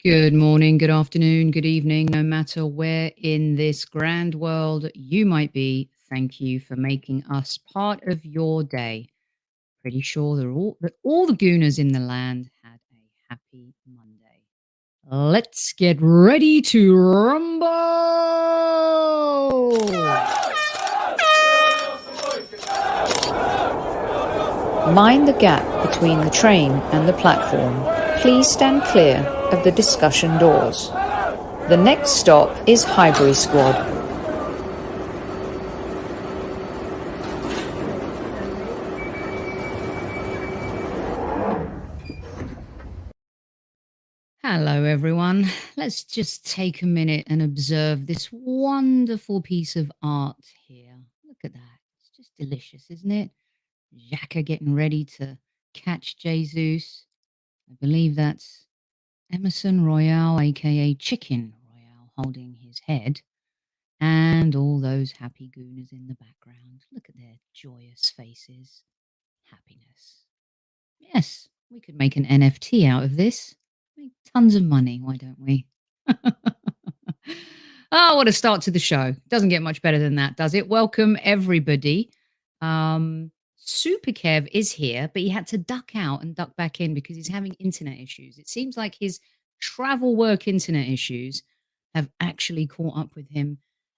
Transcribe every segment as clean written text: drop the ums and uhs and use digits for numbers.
Good morning, good afternoon, good evening, no matter where in this grand world you might be. Thank you for making us part of your day. Pretty sure that all the Gooners in the land had a happy Monday. Let's get ready to rumble! Mind the gap between the train and the platform. Please stand clear of the discussion doors. The next stop is Highbury Squad. Hello, everyone. Let's just take a minute and observe this wonderful piece of art here. Look at that. It's just delicious, isn't it? Xhaka getting ready to catch Jesus. I believe that's Emerson Royale, aka Chicken Royale, holding his head. And all those happy gooners in the background. Look at their joyous faces. Happiness. Yes, we could make an NFT out of this. Make tons of money, why don't we? Oh, what a start to the show. Doesn't get much better than that, does it? Welcome, everybody. Super Kev is here, but he had to duck out and duck back in because he's having internet issues. It seems like his travel work internet issues have actually caught up with him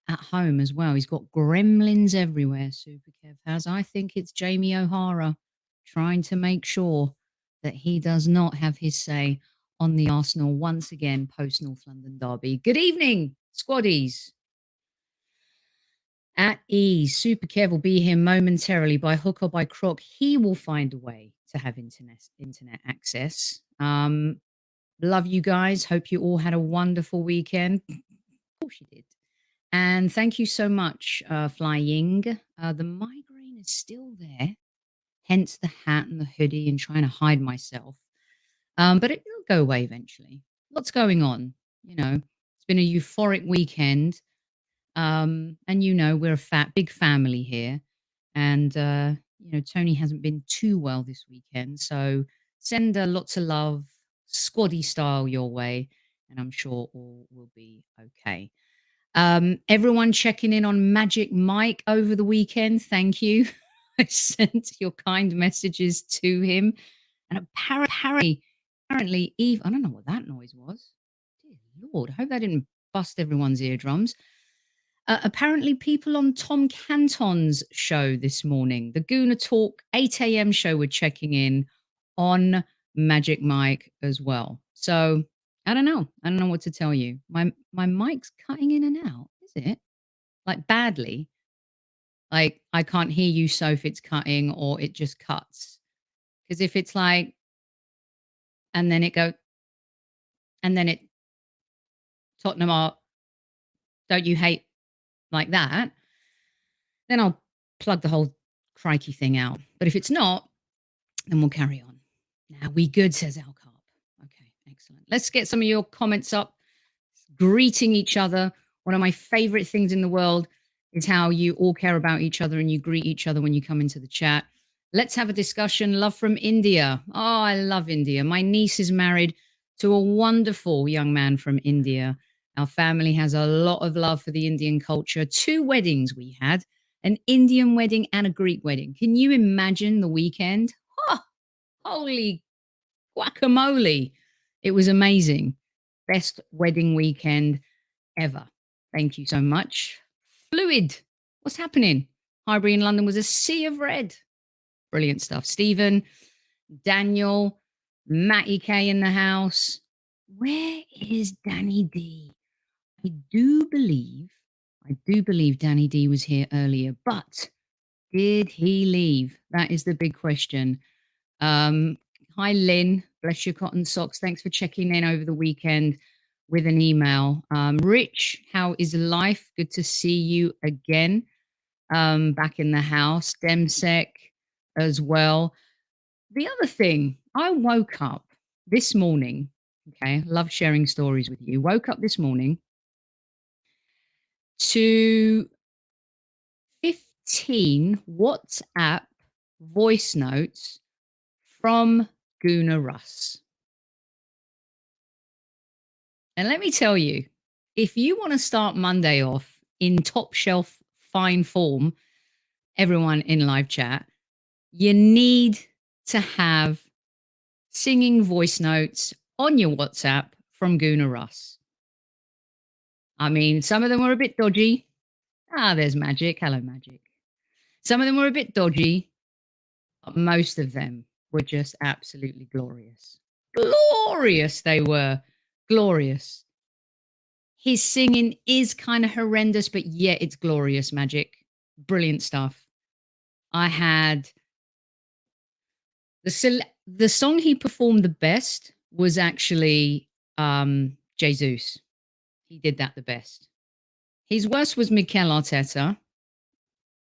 at home as well. He's got gremlins everywhere, Super Kev has. I think it's Jamie O'Hara trying to make sure that he does not have his say on the Arsenal once again post North London derby. Good evening, squaddies. At ease, Super Kev will be here momentarily by hook or by crook. He will find a way to have internet access. Love you guys. Hope you all had a wonderful weekend. Of course you did. And thank you so much, Flying. The migraine is still there, hence the hat and the hoodie and trying to hide myself. But it'll go away eventually. Lots going on, It's been a euphoric weekend. And we're a big family here. And Tony hasn't been too well this weekend. So send lots of love, squaddy style your way, and I'm sure all will be okay. Everyone checking in on Magic Mike over the weekend. Thank you. I sent your kind messages to him. And apparently Eve, I don't know what that noise was. Dear Lord, I hope that didn't bust everyone's eardrums. Apparently people on Tom Canton's show this morning, the Gooner Talk 8 a.m. show, were checking in on Magic Mike as well. So I don't know. I don't know what to tell you. My mic's cutting in and out, is it? Like badly? Like I can't hear you, so if it's cutting or it just cuts. Because if it's like, and then it go, and then it, Tottenham are, don't you hate like that? Then I'll plug the whole crikey thing out. But if it's not, then we'll carry on. Now we good, says Al Carp. Okay, excellent. Let's get some of your comments up. Greeting each other. One of my favorite things in the world is how you all care about each other and you greet each other when you come into the chat. Let's have a discussion. Love from India. Oh, I love India. My niece is married to a wonderful young man from India. Our family has a lot of love for the Indian culture. 2 weddings we had, an Indian wedding and a Greek wedding. Can you imagine the weekend? Oh, holy guacamole. It was amazing. Best wedding weekend ever. Thank you so much. Fluid. What's happening? Highbury in London was a sea of red. Brilliant stuff. Stephen, Daniel, Matty K in the house. Where is Danny D? I do believe Danny D was here earlier, but did he leave? That is the big question. Hi, Lynn. Bless your cotton socks. Thanks for checking in over the weekend with an email. Rich, how is life? Good to see you again. Back in the house. Demsec as well. The other thing, I woke up this morning. Okay, love sharing stories with you. Woke up this morning to 15 WhatsApp voice notes from Guna Russ. And let me tell you, if you want to start Monday off in top shelf fine form, everyone in live chat, you need to have singing voice notes on your WhatsApp from Guna Russ. I mean, some of them were a bit dodgy. There's Magic. Hello, Magic. Some of them were a bit dodgy, but most of them were just absolutely glorious. Glorious they were. Glorious. His singing is kind of horrendous, but yeah, it's glorious, Magic. Brilliant stuff. I had the song he performed the best was actually Jesus. He did that the best. His worst was Mikel Arteta.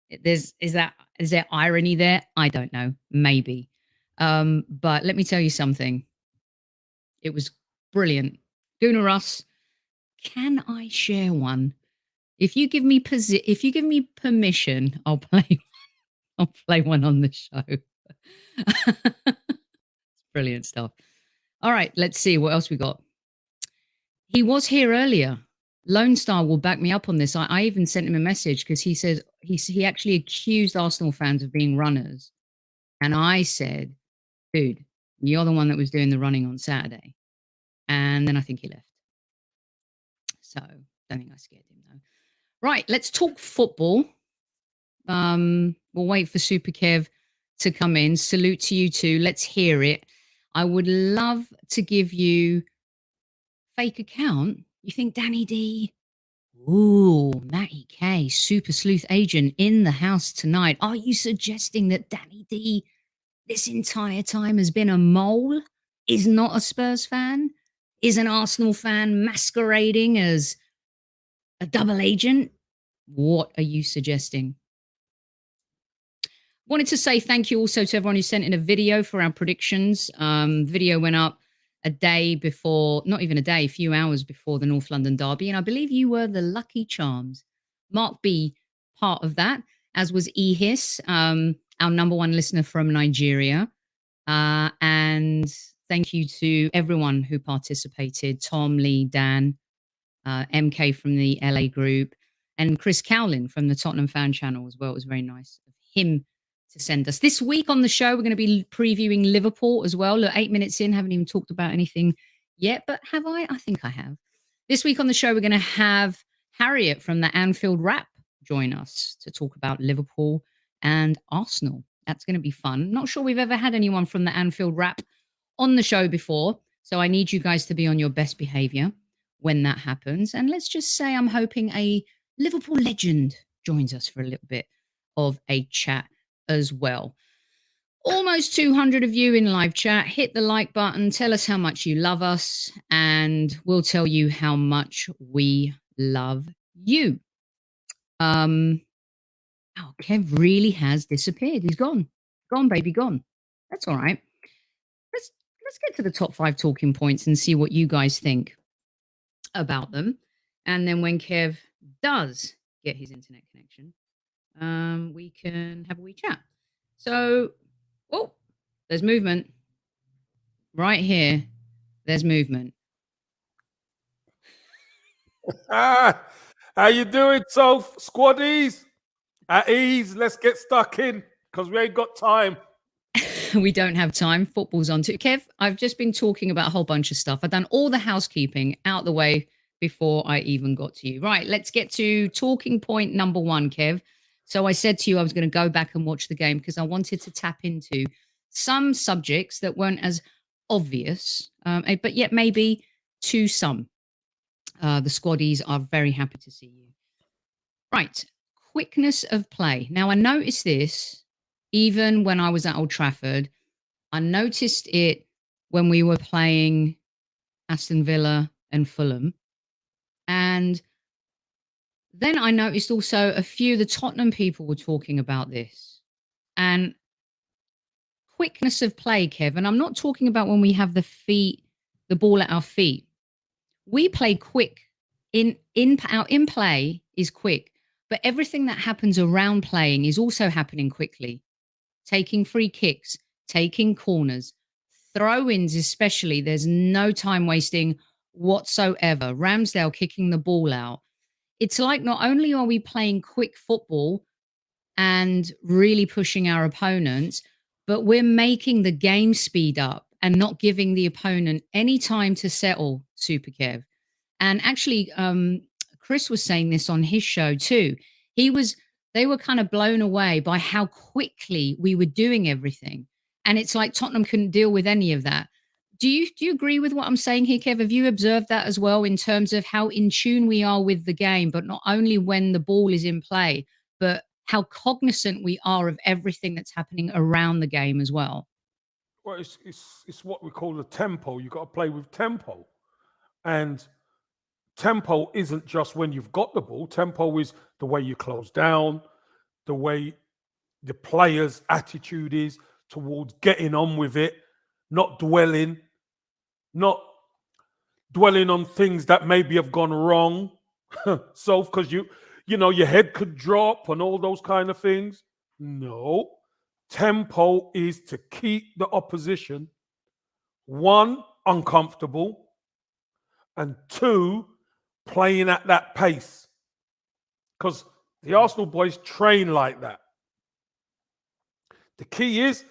Is there irony there? I don't know. Maybe. But let me tell you something. It was brilliant. Guna Russ, can I share one? If you give me permission, I'll play one on the show. Brilliant stuff. All right, let's see what else we got. He was here earlier. Lone Star will back me up on this. I even sent him a message because he says he actually accused Arsenal fans of being runners. And I said, dude, you're the one that was doing the running on Saturday. And then I think he left. So don't think I scared him though. Right, let's talk football. We'll wait for Super Kev to come in. Salute to you too. Let's hear it. I would love to give you fake account. You think Danny D? Ooh, Matty K, super sleuth agent in the house tonight. Are you suggesting that Danny D this entire time has been a mole? Is not a Spurs fan? Is an Arsenal fan masquerading as a double agent? What are you suggesting? Wanted to say thank you also to everyone who sent in a video for our predictions. Video went up a day before, not even a day, a few hours before the North London derby. And I believe you were the lucky charms. Mark B, part of that, as was Ehis, our number one listener from Nigeria. And thank you to everyone who participated. Tom, Lee, Dan, MK from the LA group, and Chris Cowlin from the Tottenham fan channel as well. It was very nice of him to send us. This week on the show, we're going to be previewing Liverpool as well. Look, 8 minutes in, haven't even talked about anything yet, but have I? I think I have. This week on the show, we're going to have Harriet from the Anfield Rap join us to talk about Liverpool and Arsenal. That's going to be fun. Not sure we've ever had anyone from the Anfield Rap on the show before, so I need you guys to be on your best behavior when that happens. And let's just say I'm hoping a Liverpool legend joins us for a little bit of a chat as well. Almost 200 of you in live chat. Hit the like button. Tell us how much you love us, and we'll tell you how much we love you. Oh, Kev really has disappeared. He's gone. Gone, baby, gone. That's all right. Let's get to the top 5 talking points and see what you guys think about them. And then when Kev does get his internet connection, we can have a wee chat. So, oh, there's movement. Right here, there's movement. How you doing, Soph? Squaddies? At ease, let's get stuck in, because we ain't got time. We don't have time. Football's on too. Kev, I've just been talking about a whole bunch of stuff. I've done all the housekeeping out the way before I even got to you. Right, let's get to talking point number 1, Kev. So I said to you I was going to go back and watch the game because I wanted to tap into some subjects that weren't as obvious, but yet maybe to some. The squaddies are very happy to see you. Right, quickness of play. Now, I noticed this even when I was at Old Trafford. I noticed it when we were playing Aston Villa and Fulham. And then I noticed also a few of the Tottenham people were talking about this. And quickness of play, Kevin. I'm not talking about when we have the ball at our feet. We play quick. Our in play is quick, but everything that happens around playing is also happening quickly. Taking free kicks, taking corners, throw-ins especially. There's no time wasting whatsoever. Ramsdale kicking the ball out. It's like not only are we playing quick football and really pushing our opponents, but we're making the game speed up and not giving the opponent any time to settle, Super Kev. And actually, Chris was saying this on his show too. They were kind of blown away by how quickly we were doing everything. And it's like Tottenham couldn't deal with any of that. Do you agree with what I'm saying here, Kev? Have you observed that as well in terms of how in tune we are with the game, but not only when the ball is in play, but how cognizant we are of everything that's happening around the game as well? Well, it's what we call the tempo. You've got to play with tempo. And tempo isn't just when you've got the ball. Tempo is the way you close down, the way the player's attitude is towards getting on with it, not dwelling on things that maybe have gone wrong. So, because you know, your head could drop and all those kind of things. No. Tempo is to keep the opposition, one, uncomfortable, and two, playing at that pace. Because the Arsenal boys train like that. The key is,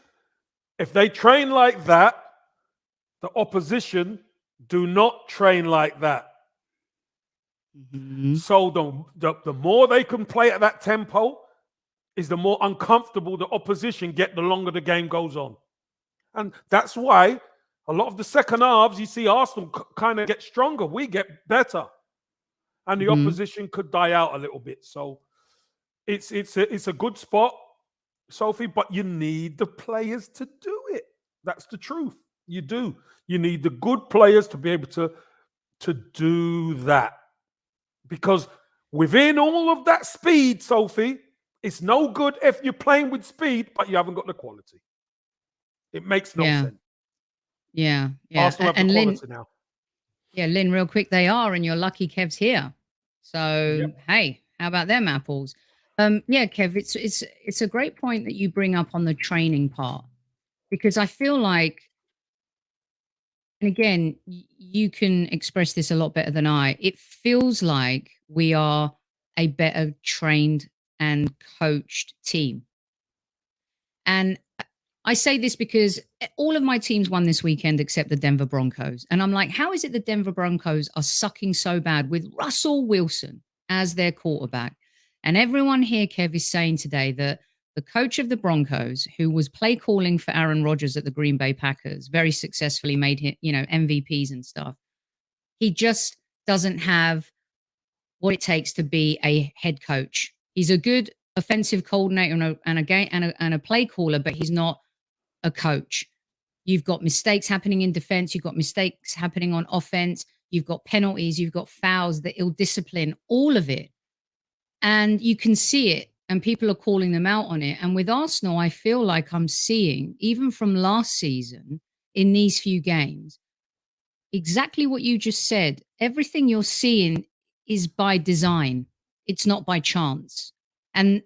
if they train like that, the opposition do not train like that. Mm-hmm. So the more they can play at that tempo, is the more uncomfortable the opposition get the longer the game goes on. And that's why a lot of the second halves, you see Arsenal kind of get stronger. We get better. And the opposition could die out a little bit. So it's a good spot, Sophie, but you need the players to do it. That's the truth. You do. You need the good players to be able to do that. Because within all of that speed, Sophie, it's no good if you're playing with speed, but you haven't got the quality. It makes no sense. Yeah. Arsenal have the quality now. Yeah, Lynn, real quick, they are, and you're lucky Kev's here. So, Hey, how about them apples? Yeah, Kev, it's a great point that you bring up on the training part, because I feel like, and again, you can express this a lot better than I. It feels like we are a better trained and coached team. And I say this because all of my teams won this weekend except the Denver Broncos. And I'm like, how is it the Denver Broncos are sucking so bad with Russell Wilson as their quarterback? And everyone here, Kev, is saying today that the coach of the Broncos, who was play calling for Aaron Rodgers at the Green Bay Packers, very successfully made him, MVPs and stuff. He just doesn't have what it takes to be a head coach. He's a good offensive coordinator and a play caller, but he's not a coach. You've got mistakes happening in defense. You've got mistakes happening on offense. You've got penalties. You've got fouls, the ill discipline, all of it. And you can see it, and people are calling them out on it. And with Arsenal, I feel like I'm seeing, even from last season, in these few games, exactly what you just said. Everything you're seeing is by design. It's not by chance. And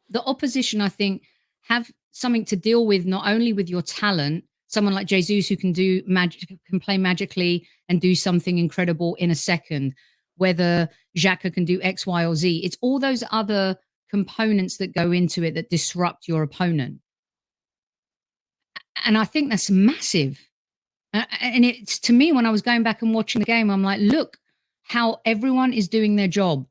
the opposition, I think, have something to deal with, not only with your talent, someone like Jesus who can do magic, can play magically and do something incredible in a second, whether Xhaka can do X, Y, or Z. It's all those other components that go into it that disrupt your opponent. And I think that's massive. And it's, to me, when I was going back and watching the game, I'm like, look how everyone is doing their job.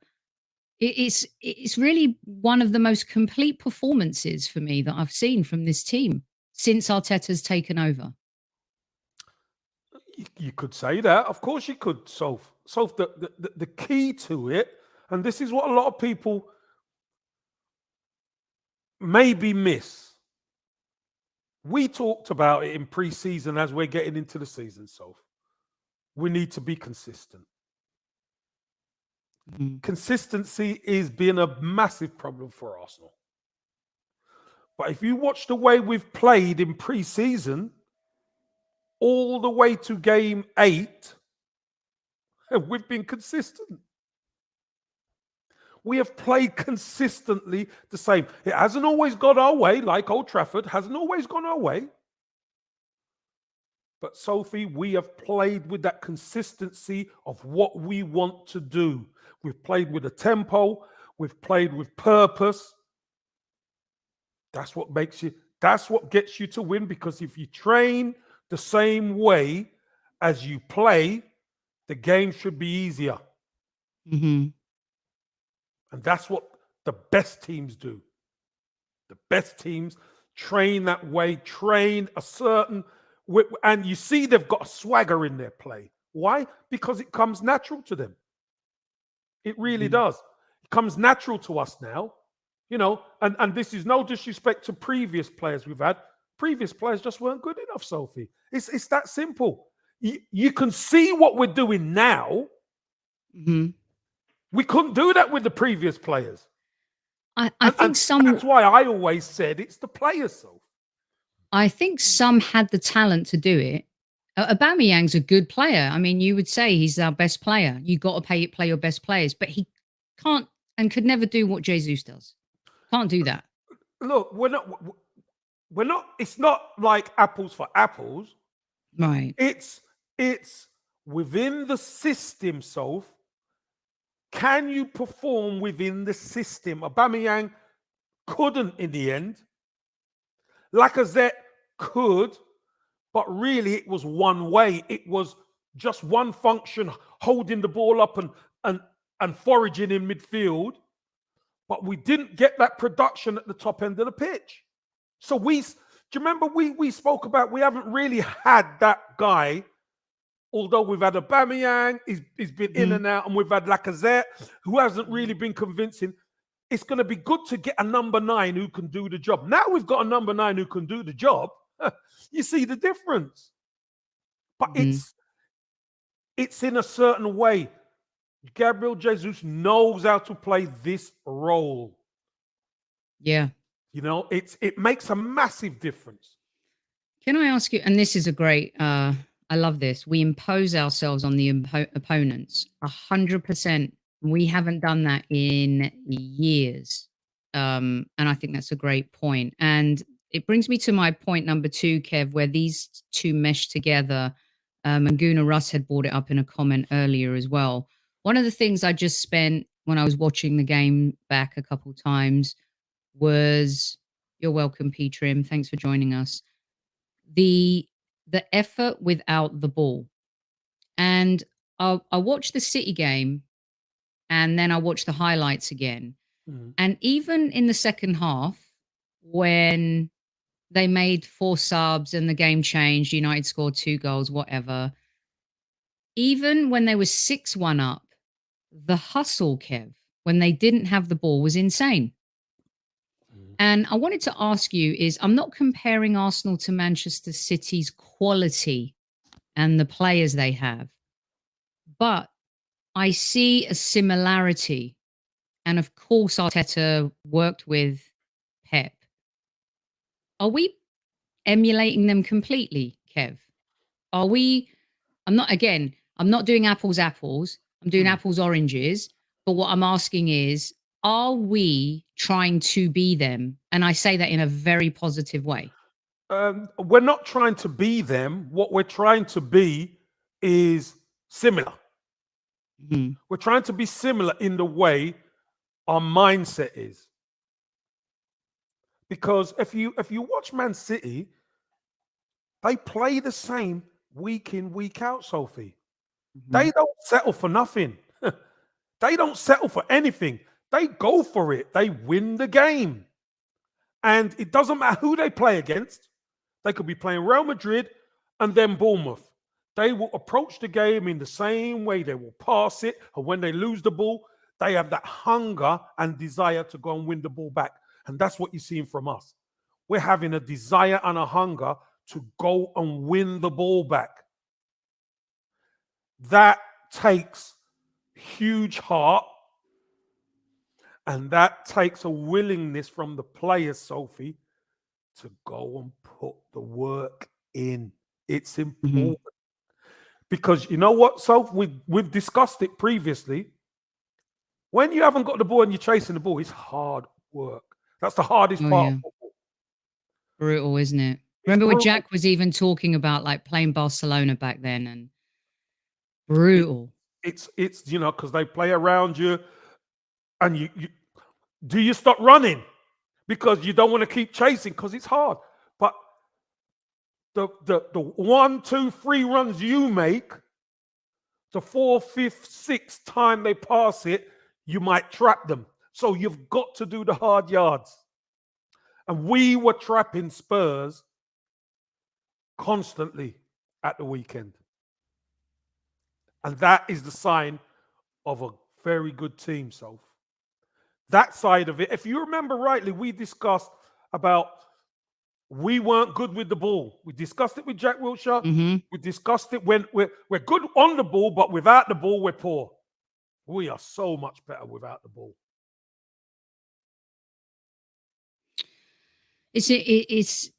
It's really one of the most complete performances for me that I've seen from this team since Arteta's taken over. You could say that. Of course you could, Soph. Soph, the key to it, and this is what a lot of people maybe miss. We talked about it in pre-season as we're getting into the season, Soph. We need to be consistent. Consistency is being a massive problem for Arsenal. But if you watch the way we've played in pre-season, all the way to game 8, we've been consistent. We have played consistently the same. It hasn't always gone our way, like Old Trafford hasn't always gone our way. But Sophie, we have played with that consistency of what we want to do. We've played with a tempo. We've played with purpose. That's what gets you to win, because if you train the same way as you play, the game should be easier. Mm-hmm. And that's what the best teams do. The best teams train that way, train a certain way, and you see they've got a swagger in their play. Why? Because it comes natural to them. It really does. It comes natural to us now. You know, and this is no disrespect to previous players we've had. Previous players just weren't good enough, Sophie. It's that simple. You can see what we're doing now. Mm-hmm. We couldn't do that with the previous players. I think that's why I always said it's the players, Sophie. I think some had the talent to do it. Aubameyang's a good player. I mean, you would say he's our best player. You got to play your best players, but he can't and could never do what Jesus does. Can't do that. Look, we're not. It's not like apples for apples, right? It's within the system, Soph. Can you perform within the system? Aubameyang couldn't in the end. Lacazette could, but really it was one way. It was just one function, holding the ball up and foraging in midfield. But we didn't get that production at the top end of the pitch. So do you remember we spoke about, we haven't really had that guy, although we've had Aubameyang, he's been in and out, and we've had Lacazette, who hasn't really been convincing. It's going to be good to get a number 9 who can do the job. Now we've got a number 9 who can do the job. You see the difference. But it's in a certain way. Gabriel Jesus knows how to play this role. Yeah. You know, it makes a massive difference. Can I ask you, and this is a great, I love this. We impose ourselves on the opponents 100%. We haven't done that in years. And I think that's a great point. And it brings me to my point number 2, Kev, where these two mesh together. And Guna Russ had brought it up in a comment earlier as well. One of the things I just spent when I was watching the game back a couple of times was, you're welcome, P. Trim. Thanks for joining us. The effort without the ball. And I watched the City game, and then I watched the highlights again. And even in the second half, when they made 4 subs and the game changed, United scored 2 goals, whatever. Even when they were 6-1 up, the hustle, Kev, when they didn't have the ball, was insane. And I wanted to ask you is, I'm not comparing Arsenal to Manchester City's quality and the players they have, but I see a similarity. And of course, Arteta worked with Pep. Are we emulating them completely, Kev? Are we, I'm not doing apples, I'm doing apples, oranges. But what I'm asking is, are we trying to be them? And I say that in a very positive way. We're not trying to be them. What we're trying to be is similar. We're trying to be similar in the way our mindset is. Because if you watch Man City, they play the same week in, week out, Sophie. They don't settle for nothing. They don't settle for anything. They go for it. They win the game. And it doesn't matter who they play against. They could be playing Real Madrid and then Bournemouth. They will approach the game in the same way. They will pass it. And when they lose the ball, they have that hunger and desire to go and win the ball back. And that's what you're seeing from us. We're having a desire and a hunger to go and win the ball back. That takes huge heart, and that takes a willingness from the players, Sophie, to go and put the work in. It's important. Because you know what, Soph? We've discussed it previously. When you haven't got the ball and you're chasing the ball, it's hard work. That's the hardest part of football. Brutal, isn't it? Remember when brutal. Jack was even talking about like playing Barcelona back then, and brutal. It's because they play around you, and you stop running because you don't want to keep chasing because it's hard. But the 1, 2, 3 runs you make, the 4th, 5th, 6th time they pass it, you might trap them. So you've got to do the hard yards. And we were trapping Spurs constantly at the weekend. And that is the sign of a very good team, Soph. That side of it, if you remember rightly, we discussed about we weren't good with the ball. We discussed it with Jack Wilshere. Mm-hmm. We discussed it when we're good on the ball, but without the ball, we're poor. We are so much better without the ball. It's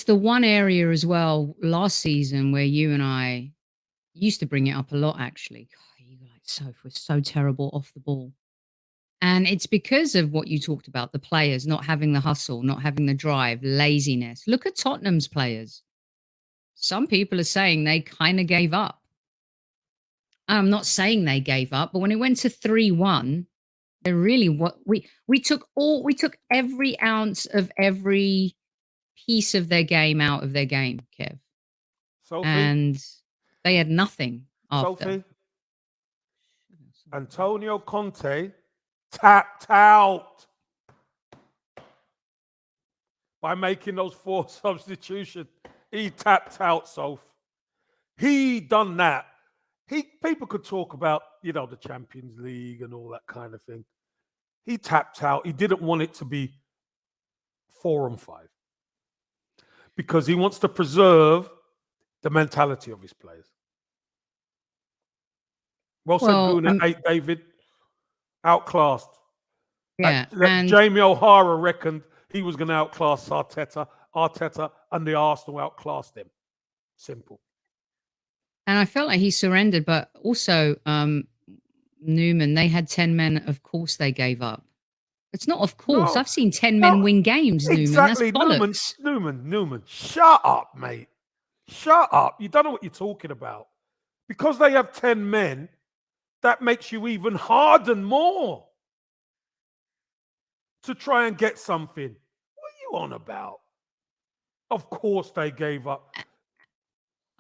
the one area as well last season where you and I used to bring it up a lot, actually. God, you were like, we're so terrible off the ball. And it's because of what you talked about, the players not having the hustle, not having the drive, laziness. Look at Tottenham's players. Some people are saying they kind of gave up. I'm not saying they gave up, but when it went to 3-1, they really we took every ounce of every piece of their game out of their game, Kev. Sophie, And they had nothing after. Sophie, Antonio Conte tapped out by making those 4 substitutions. He tapped out, Soph. He done that. People could talk about, the Champions League and all that kind of thing. He tapped out. He didn't want it to be 4 and 5 because he wants to preserve the mentality of his players. Well said, Guna, 8, David. Outclassed. Yeah. And Jamie O'Hara reckoned he was going to outclass Arteta, and the Arsenal outclassed him. Simple. And I felt like he surrendered, but also Newman, they had 10 men. Of course they gave up. It's not of course. No, I've seen 10 men win games, Newman. Exactly. That's bollocks. Newman. Shut up, mate. Shut up. You don't know what you're talking about. Because they have 10 men, that makes you even harden more to try and get something. What are you on about? Of course they gave up.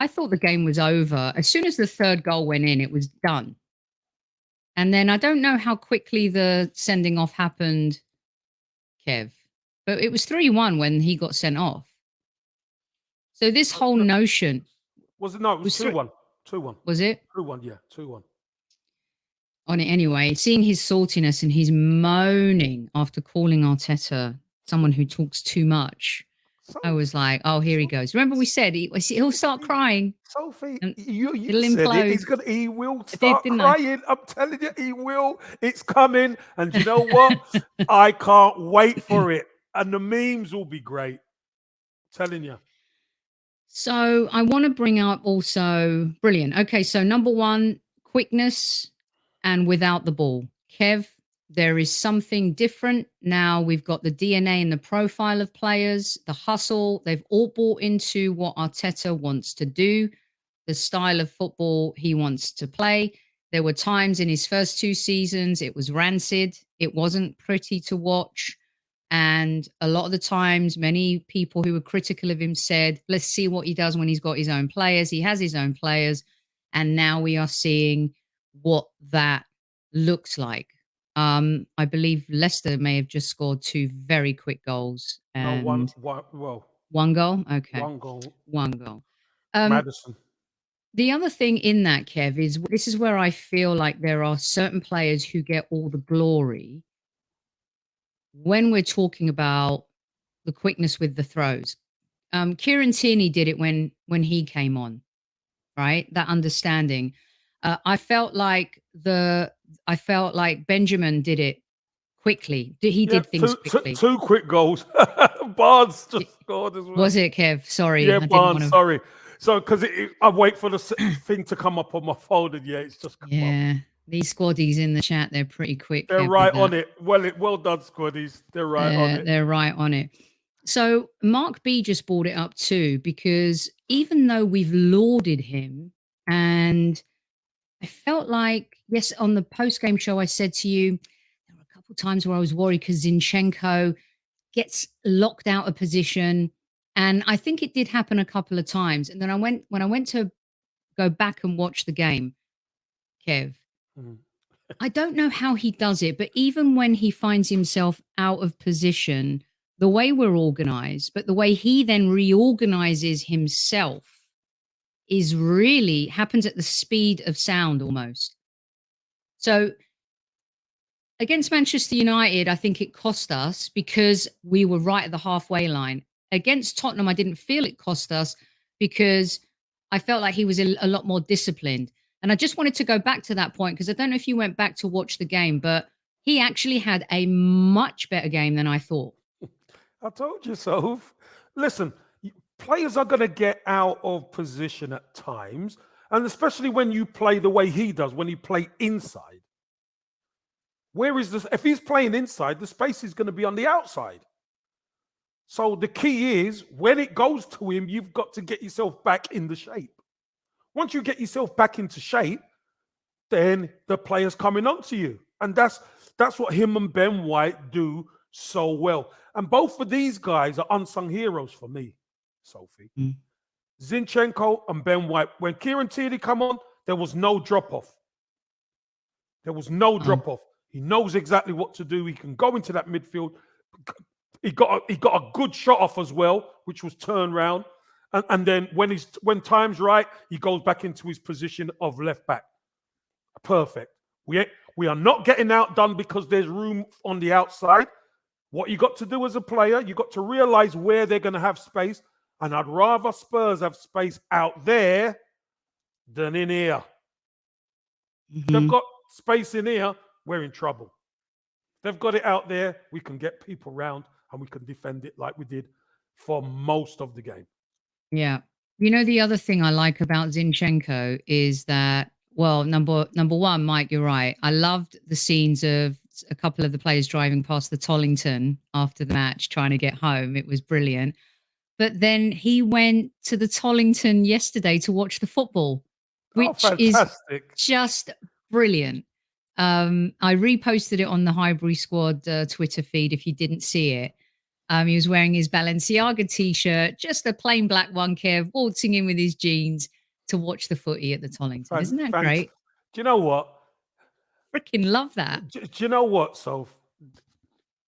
I thought the game was over. As soon as the 3rd goal went in, it was done. And then I don't know how quickly the sending off happened, Kev, but it was 3-1 when he got sent off. So this whole notion... Was it? No, it was 2-1. 2-1. Was it? 2-1, yeah, 2-1. On it anyway, seeing his saltiness and his moaning after calling Arteta someone who talks too much, I was like, oh, here he goes. Remember we said he'll start crying. Sophie, and you it'll said it. implode. He will start didn't crying. I'm telling you, he will. It's coming. And you know what? I can't wait for it. And the memes will be great. I'm telling you. So I want to bring up also, brilliant. Okay, so number 1, quickness and without the ball. Kev, there is something different now. We've got the DNA and the profile of players, the hustle. They've all bought into what Arteta wants to do, the style of football he wants to play. There were times in his first 2 seasons, it was rancid. It wasn't pretty to watch. And a lot of the times, many people who were critical of him said, let's see what he does when he's got his own players. He has his own players. And now we are seeing what that looks like. I believe Leicester may have just scored 2 very quick goals. And one goal? Okay. One goal. Maddison. The other thing in that, Kev, is this is where I feel like there are certain players who get all the glory when we're talking about the quickness with the throws. Kieran Tierney did it when he came on, right? That understanding. I felt like Benjamin did it quickly. He did things quickly. 2 quick goals. Barnes just scored as well. Was it, Kev? Sorry. Yeah, Barnes, sorry. So, because I wait for the thing to come up on my phone, and it's just come up. These squaddies in the chat, they're pretty quick. They're right on it. Well done, squaddies. They're right on it. They're right on it. So Mark B just brought it up too, because even though we've lauded him, and I felt like, yes, on the post-game show, I said to you, there were a couple of times where I was worried because Zinchenko gets locked out of position. And I think it did happen a couple of times. And then when I went to go back and watch the game, Kev, Mm. I don't know how he does it, but even when he finds himself out of position, the way we're organized, but the way he then reorganizes himself is really happens at the speed of sound almost. So against Manchester United, I think it cost us because we were right at the halfway line. Against Tottenham, I didn't feel it cost us because I felt like he was a lot more disciplined. And I just wanted to go back to that point because I don't know if you went back to watch the game, but he actually had a much better game than I thought. I told you so. Listen, players are going to get out of position at times, and especially when you play the way he does, when you play inside. Where is this? If he's playing inside, the space is going to be on the outside. So the key is when it goes to him, you've got to get yourself back in the shape. Once you get yourself back into shape, then the player's coming onto you. And that's what him and Ben White do so well. And both of these guys are unsung heroes for me, Sophie. Mm. Zinchenko and Ben White. When Kieran Tierney come on, there was no drop-off. There was no drop-off. He knows exactly what to do. He can go into that midfield. He got a good shot off as well, which was turn round. And then when time's right, he goes back into his position of left back. Perfect. We are not getting outdone because there's room on the outside. What you got to do as a player, you got to realize where they're going to have space. And I'd rather Spurs have space out there than in here. If they've got space in here, we're in trouble. If they've got it out there, we can get people round and we can defend it like we did for most of the game. Yeah. You know, the other thing I like about Zinchenko is that, well, number one, Mike, you're right. I loved the scenes of a couple of the players driving past the Tollington after the match, trying to get home. It was brilliant. But then he went to the Tollington yesterday to watch the football, which is just brilliant. I reposted it on the Highbury Squad Twitter feed if you didn't see it. He was wearing his Balenciaga t-shirt, just a plain black one, Kev, waltzing in with his jeans to watch the footy at the Tollington. Isn't that great? Do you know what? Freaking love that. Do you know what, Soph?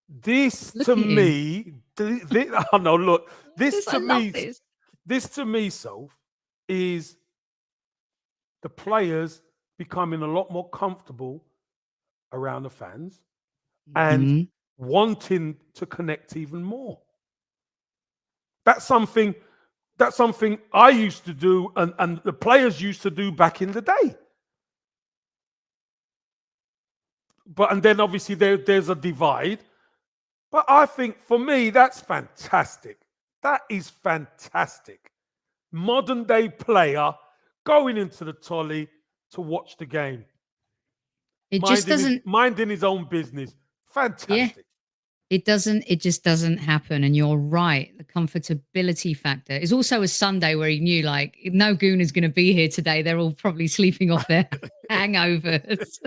This to me, oh no, look, this to me, Soph, is the players becoming a lot more comfortable around the fans and wanting to connect even more. That's something I used to do and the players used to do back in the day. And then obviously there's a divide. But I think for me, that's fantastic. That is fantastic. Modern day player going into the Tolly to watch the game. It just doesn't minding his own business. Fantastic. Yeah, it just doesn't happen. And you're right. The comfortability factor is also a Sunday where he knew like no Gooner's going to be here today. They're all probably sleeping off their hangovers.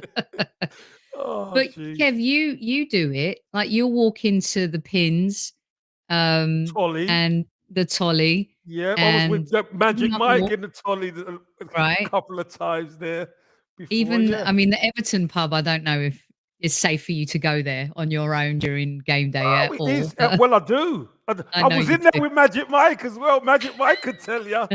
But geez. Kev, you do it. Like you'll walk into the pins Tolly. and the Tolly. Yeah, I was with Magic Mike in the Tolly a couple of times there before. I mean, the Everton pub, I don't know if it's safe for you to go there on your own during game day at all. Well, I do. I was in there with Magic Mike as well. Magic Mike could tell you.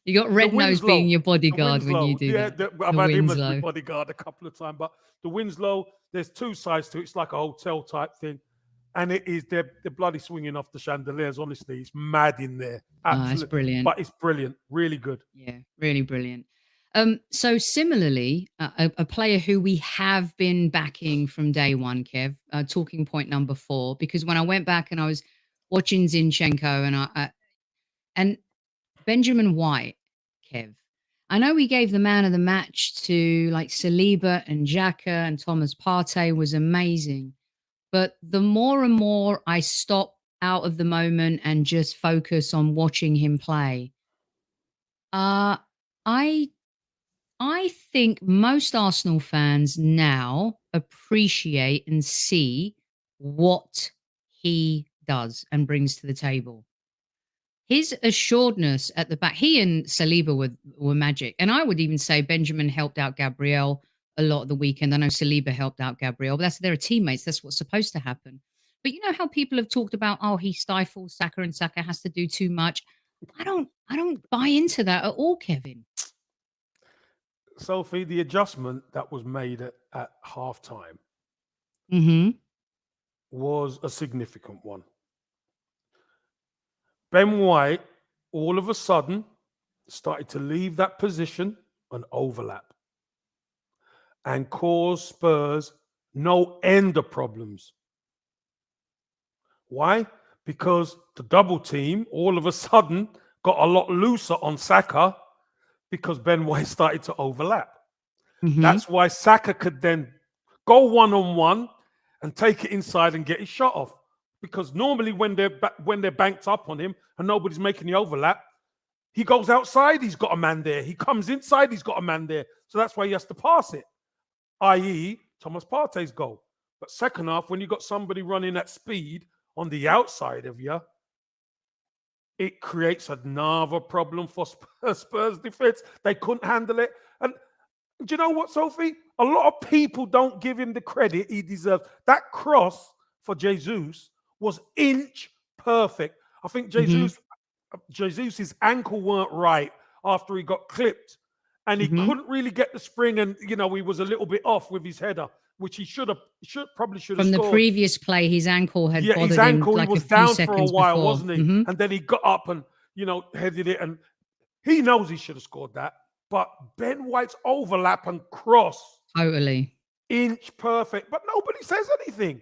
You got Red Nose being your bodyguard when you do that. I've had him as my bodyguard a couple of times. But the Winslow, there's two sides to it. It's like a hotel type thing. And they're bloody swinging off the chandeliers. Honestly, it's mad in there. It's brilliant. But it's brilliant. Really good. Yeah, really brilliant. So similarly, a player who we have been backing from day one, Kev, talking point number 4, because when I went back and I was watching Zinchenko and Benjamin White, Kev, I know we gave the man of the match to like Saliba and Xhaka and Thomas Partey was amazing. But the more and more I stop out of the moment and just focus on watching him play? I I think most Arsenal fans now appreciate and see what he does and brings to the table. His assuredness at the back, he and Saliba were magic. And I would even say Benjamin helped out Gabriel a lot of the weekend. I know Saliba helped out Gabriel, but they're teammates. That's what's supposed to happen. But you know how people have talked about, oh, he stifles Saka and Saka has to do too much. I don't buy into that at all, Kevin. Sophie, the adjustment that was made at halftime was a significant one. Ben White, all of a sudden, started to leave that position and overlap and cause Spurs no end of problems. Why? Because the double team all of a sudden got a lot looser on Saka because Ben White started to overlap. That's why Saka could then go one-on-one and take it inside and get his shot off. Because normally when they're banked up on him and nobody's making the overlap, he goes outside, he's got a man there. He comes inside, he's got a man there. So that's why he has to pass it, i.e. Thomas Partey's goal. But second half, when you got somebody running at speed on the outside of you, it creates another problem for Spurs defense. They couldn't handle it. And do you know what, Sophie? A lot of people don't give him the credit he deserves. That cross for Jesus was inch perfect. I think Jesus's ankle weren't right after he got clipped, and he couldn't really get the spring, and he was a little bit off with his header, which he probably should have From scored. The previous play, his ankle had bothered his ankle, him like he was a few down for a seconds while, before. wasn't he? And then he got up and headed it, and he knows he should have scored that. But Ben White's overlap and cross, Totally. inch perfect. But nobody says anything.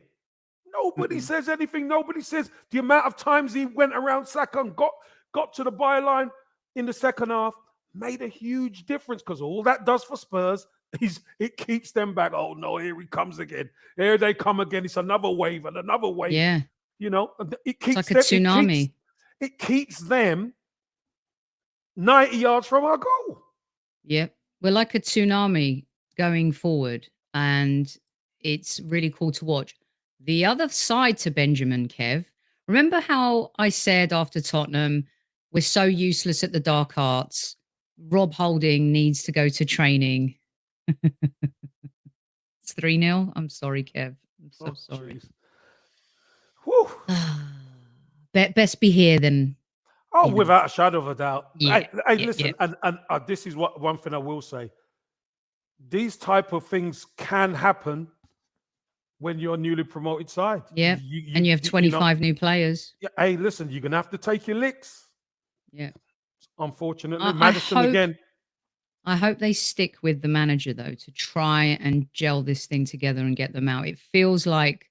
Nobody says anything. Nobody says the amount of times he went around Saka and got to the byline in the second half made a huge difference, because all that does for Spurs is it keeps them back. Oh no, here he comes again. Here they come again. It's another wave and another wave. Yeah. It keeps It's like a tsunami. It keeps them 90 yards from our goal. Yep. We're like a tsunami going forward, and it's really cool to watch. The other side to Benjamin, Kev, remember how I said after Tottenham, we're so useless at the dark arts. Rob Holding needs to go to training. It's 3-0. I'm sorry, Kev. I'm so sorry. Best be here then. Oh, without a shadow of a doubt. Yeah, Listen, and this is one thing I will say. These type of things can happen when you're a newly promoted side. Yeah, and you have 25 new players. Yeah, hey, listen, you're going to have to take your licks. Yeah. Unfortunately, Maddison again. I hope they stick with the manager, though, to try and gel this thing together and get them out. It feels like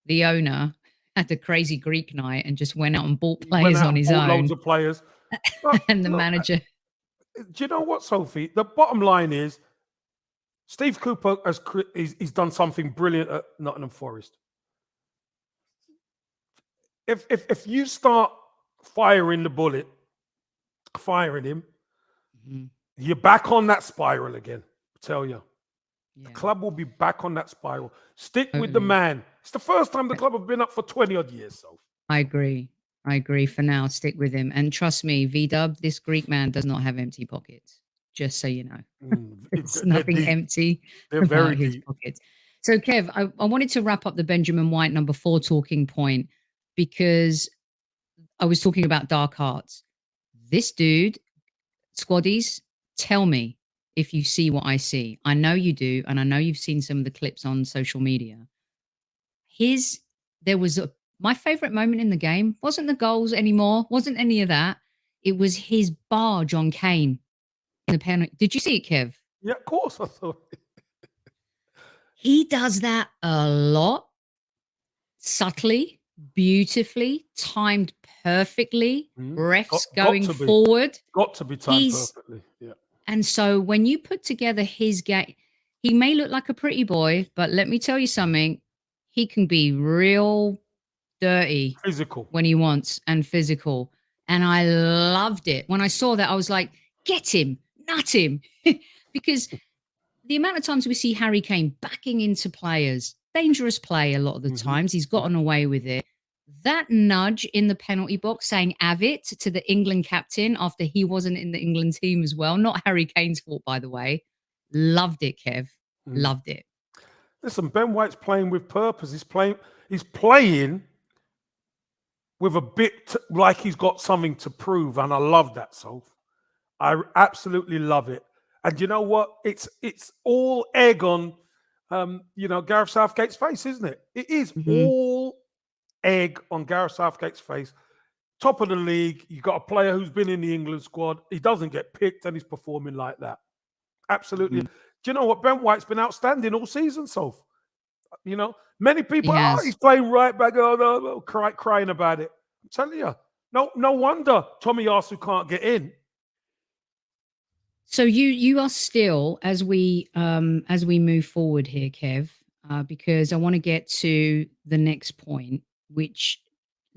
the owner had a crazy Greek night and just went out and bought players on his own. Loads of players. And the manager. Do you know what, Sophie? The bottom line is Steve Cooper he's done something brilliant at Nottingham Forest. If you start firing him, you're back on that spiral again. I tell you. Yeah. The club will be back on that spiral. Stick with the man. It's the first time the club have been up for 20 odd years. So I agree. For now, stick with him. And trust me, V-Dub, this Greek man does not have empty pockets. Just so you know. It's nothing empty about his pockets. So, Kev, I wanted to wrap up the Benjamin White number 4 talking point, because I was talking about dark arts. This dude, squaddies, tell me if you see what I see. I know you do, and I know you've seen some of the clips on social media. My favorite moment in the game wasn't the goals anymore, wasn't any of that. It was his barge on Kane in the penalty. Did you see it, Kev? Yeah, of course I saw it. He does that a lot, subtly, beautifully, timed perfectly. Refs going forward. Got to be timed perfectly. Yeah. And so when you put together his game, he may look like a pretty boy, but let me tell you something. He can be real dirty Physical. when he wants and physical. And I loved it. When I saw that, I was like, get him, nut him. Because the amount of times we see Harry Kane backing into players, dangerous play a lot of the times, he's gotten away with it. That nudge in the penalty box saying "have it" to the England captain after he wasn't in the England team as well. Not Harry Kane's fault, by the way. Loved it, Kev. Loved it. Listen, Ben White's playing with purpose. He's playing with a bit like he's got something to prove, and I love that, Soph. I absolutely love it. And you know what? It's all egg on, Gareth Southgate's face, isn't it? It is all egg on Gareth Southgate's face. Top of the league. You've got a player who's been in the England squad. He doesn't get picked, and he's performing like that. Absolutely. Do you know what? Ben White's been outstanding all season, Soph. Many people, he's playing right back, no, crying about it. I'm telling you, no wonder Tommy Arsu can't get in. So you are still, as we move forward here, Kev, because I want to get to the next point, which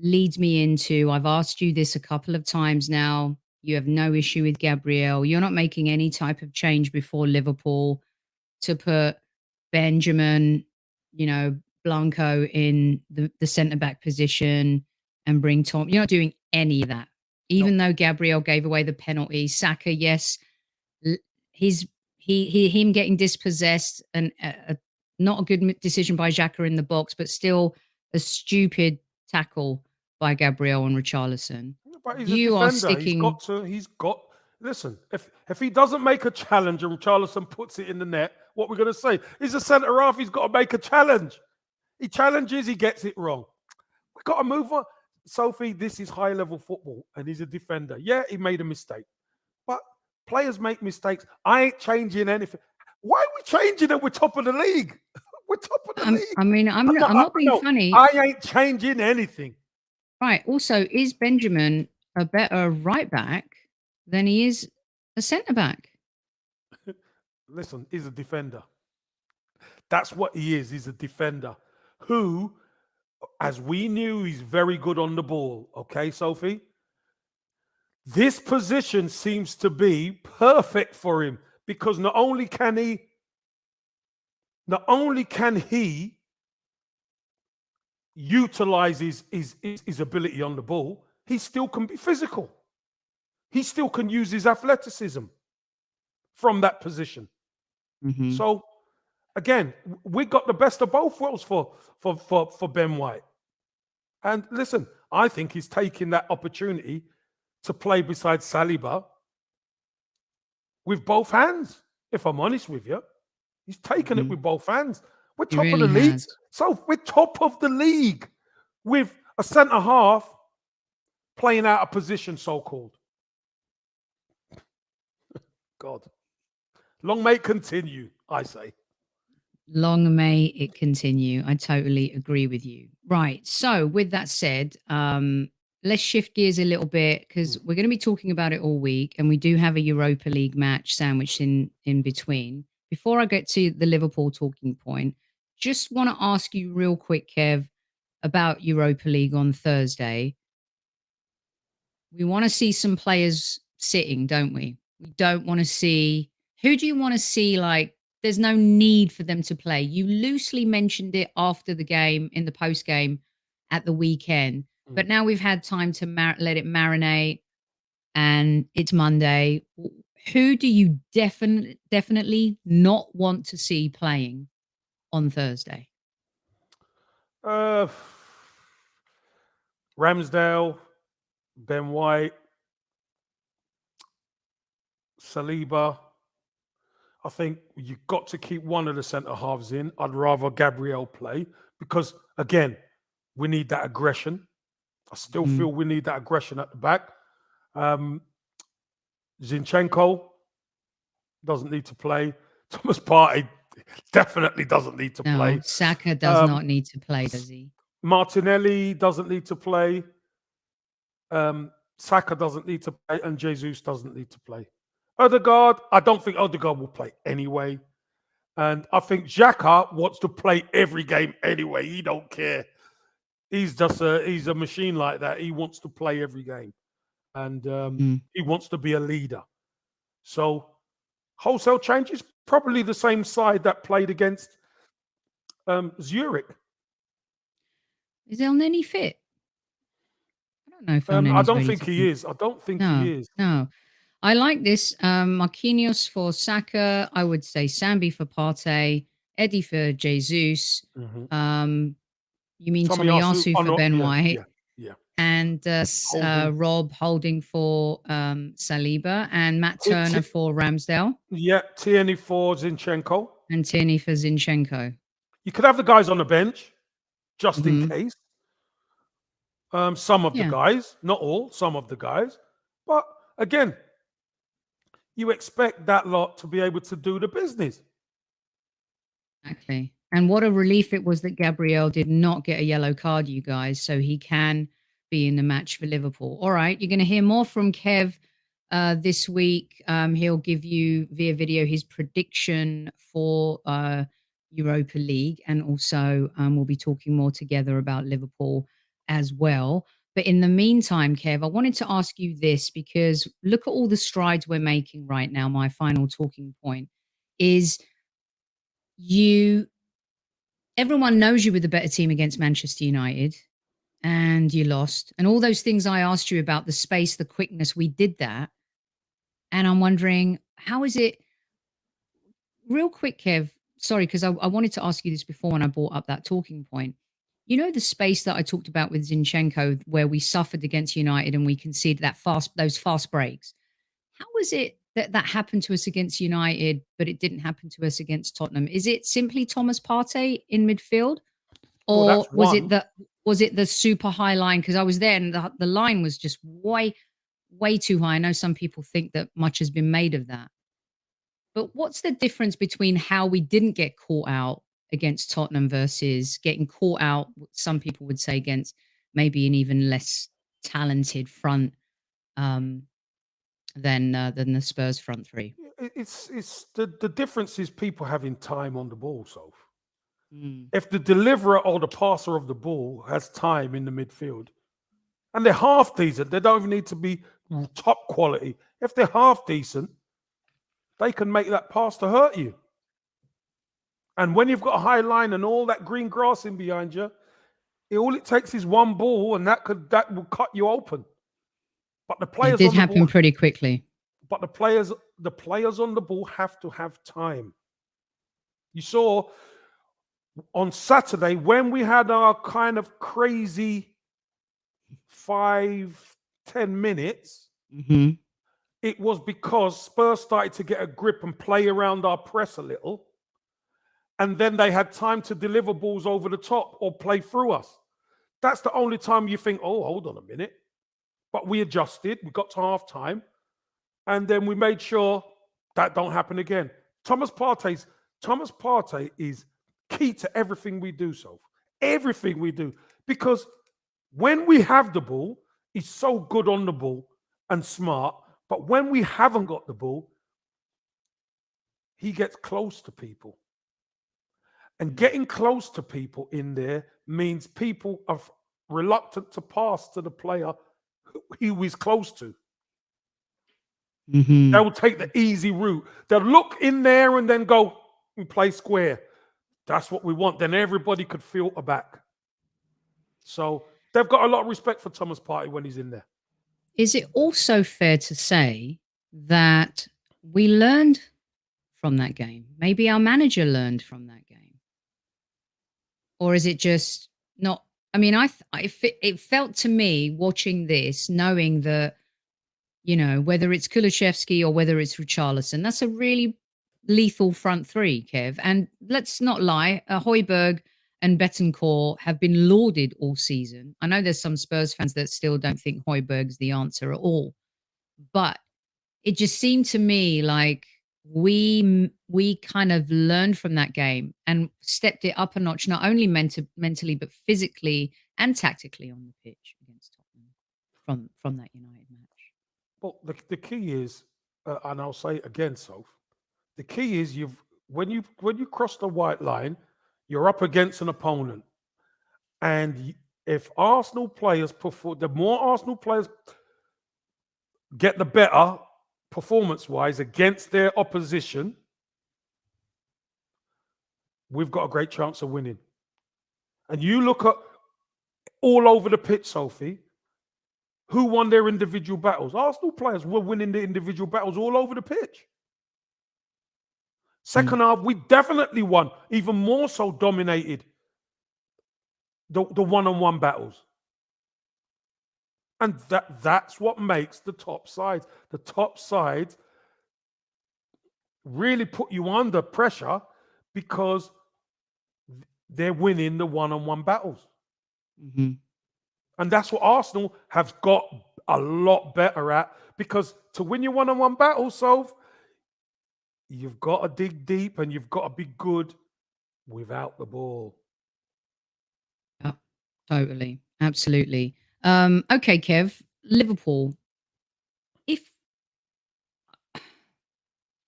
leads me into, I've asked you this a couple of times now. You have no issue with Gabriel. You're not making any type of change before Liverpool to put Benjamin, Blanco in the centre-back position and bring Tom. You're not doing any of that. Even though Gabriel gave away the penalty. Saka, yes, him getting dispossessed and not a good decision by Xhaka in the box, but still a stupid tackle by Gabriel and Richarlison. But he's a defender. Are sticking. He's got. Listen, if he doesn't make a challenge and Richarlison puts it in the net, what we're going to say? He's a centre half. He's got to make a challenge. He challenges. He gets it wrong. We've got to move on. Sophie, this is high level football, and he's a defender. Yeah, he made a mistake, but players make mistakes. I ain't changing anything. Why are we changing it? We're top of the league. We're top of the league. I mean, I'm not being funny. I ain't changing anything. Right. Also, is Benjamin a better right back than he is a centre back? Listen, he's a defender. That's what he is. He's a defender who, as we knew, he's very good on the ball. Okay, Sophie? This position seems to be perfect for him because not only can he utilize his ability on the ball, he still can be physical. He still can use his athleticism from that position. So, again, we got the best of both worlds for Ben White. And listen, I think he's taking that opportunity to play beside Saliba with both hands. If I'm honest with you, he's taken it with both hands. We're top of the league. So we're top of the league with a centre half playing out of position, so-called. God. Long may it continue, I say. Long may it continue. I totally agree with you. Right. So with that said, let's shift gears a little bit because we're going to be talking about it all week, and we do have a Europa League match sandwiched in between. Before I get to the Liverpool talking point, just want to ask you real quick, Kev, about Europa League on Thursday. We want to see some players sitting, don't we? We don't want to see... Who do you want to see, like, there's no need for them to play? You loosely mentioned it after the game, in the post-game at the weekend. But now we've had time to let it marinate, and it's Monday. Who do you definitely not want to see playing on Thursday? Ramsdale, Ben White, Saliba. I think you've got to keep one of the centre halves in. I'd rather Gabriel play because, again, we need that aggression. I still feel we need that aggression at the back. Zinchenko doesn't need to play. Thomas Partey definitely doesn't need to play. Saka does not need to play, does he? Martinelli doesn't need to play. Saka doesn't need to play. And Jesus doesn't need to play. Odegaard, I don't think Odegaard will play anyway. And I think Xhaka wants to play every game anyway. He don't care. he's a machine like that. He wants to play every game, and he wants to be a leader. So wholesale change is probably the same side that played against Zurich. Is Elneny fit? I don't know if I Elneny's don't ready think to he play. is. I don't think No, he is. no. I like this. Marquinhos for Saka. I would say Sambi for Partey. Eddie for Jesus. You mean Tomiyasu, Tomiyasu for Ben yeah, White. yeah. And Holding. Rob Holding for Saliba. And Matt Turner for Ramsdale. Yeah, Tierney for Zinchenko. And Tierney for Zinchenko. You could have the guys on the bench, just in case. Some of the guys, not all, some of the guys. But again, you expect that lot to be able to do the business. Exactly. And what a relief it was that Gabriel did not get a yellow card, you guys, so he can be in the match for Liverpool. All right, you're going to hear more from Kev this week. He'll give you via video his prediction for Europa League, and also we'll be talking more together about Liverpool as well. But in the meantime, Kev, I wanted to ask you this, because look at all the strides we're making right now. My final talking point is everyone knows you were the better team against Manchester United and you lost. And all those things I asked you about, the space, the quickness, we did that. And I'm wondering, how is it, real quick, Kev, sorry, because I wanted to ask you this before when I brought up that talking point. You know, the space that I talked about with Zinchenko, where we suffered against United and we conceded those fast breaks. How was it that happened to us against United, but it didn't happen to us against Tottenham? Is it simply Thomas Partey in midfield? Or was it the super high line? Because I was there and the line was just way too high. I know some people think that much has been made of that. But what's the difference between how we didn't get caught out against Tottenham versus getting caught out, some people would say, against maybe an even less talented front than the Spurs front three? It's the difference is people having time on the ball, Soph. If the deliverer or the passer of the ball has time in the midfield, and they're half decent, they don't even need to be top quality. If they're half decent, they can make that pass to hurt you. And when you've got a high line and all that green grass in behind you, all it takes is one ball, and that will cut you open. But the players it did happen pretty quickly. But the players on the ball have to have time. You saw on Saturday when we had our kind of crazy 5-10 minutes, it was because Spurs started to get a grip and play around our press a little. And then they had time to deliver balls over the top or play through us. That's the only time you think, oh, hold on a minute. But we adjusted. We got to half time. And then we made sure that don't happen again. Thomas Partey is key to everything we do, Soph. Everything we do. Because when we have the ball, he's so good on the ball and smart. But when we haven't got the ball, he gets close to people. And getting close to people in there means people are reluctant to pass to the player who he's close to. They will take the easy route. They'll look in there and then go and play square. That's what we want. Then everybody could filter back. So they've got a lot of respect for Thomas Partey when he's in there. Is it also fair to say that we learned from that game? Maybe our manager learned from that game. Or is it just not? I mean, it felt to me watching this, knowing that, you know, whether it's Kulusevski or whether it's Richarlison, that's a really lethal front three, Kev. And let's not lie, Højbjerg and Betancourt have been lauded all season. I know there's some Spurs fans that still don't think Højbjerg's the answer at all. But it just seemed to me like we kind of learned from that game and stepped it up a notch, not only mentally, but physically and tactically on the pitch against Tottenham from that United match. Well, the key is, and I'll say it again, Soph, the key is when you cross the white line, you're up against an opponent, and if Arsenal players perform, the more Arsenal players get the better performance-wise against their opposition, we've got a great chance of winning. And you look at all over the pitch, Sophie, who won their individual battles? Arsenal players were winning the individual battles all over the pitch. Second half, we definitely won, even more so dominated the one-on-one battles. And that's what makes the top sides. The top sides really put you under pressure because they're winning the one-on-one battles. Mm-hmm. And that's what Arsenal have got a lot better at, because to win your one-on-one battle, Soph, you've got to dig deep and you've got to be good without the ball. Yeah, totally. Absolutely. Okay, Kev, Liverpool.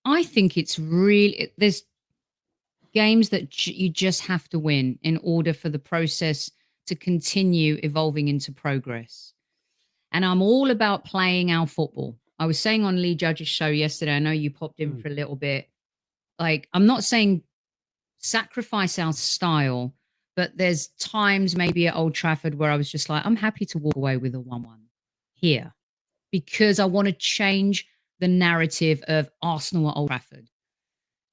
I think it's really, there's games that you just have to win in order for the process to continue evolving into progress. And I'm all about playing our football. I was saying on Lee Judge's show yesterday, I know you popped in for a little bit. Like, I'm not saying sacrifice our style, but there's times maybe at Old Trafford where I was just like, I'm happy to walk away with a 1-1 here because I want to change the narrative of Arsenal at Old Trafford.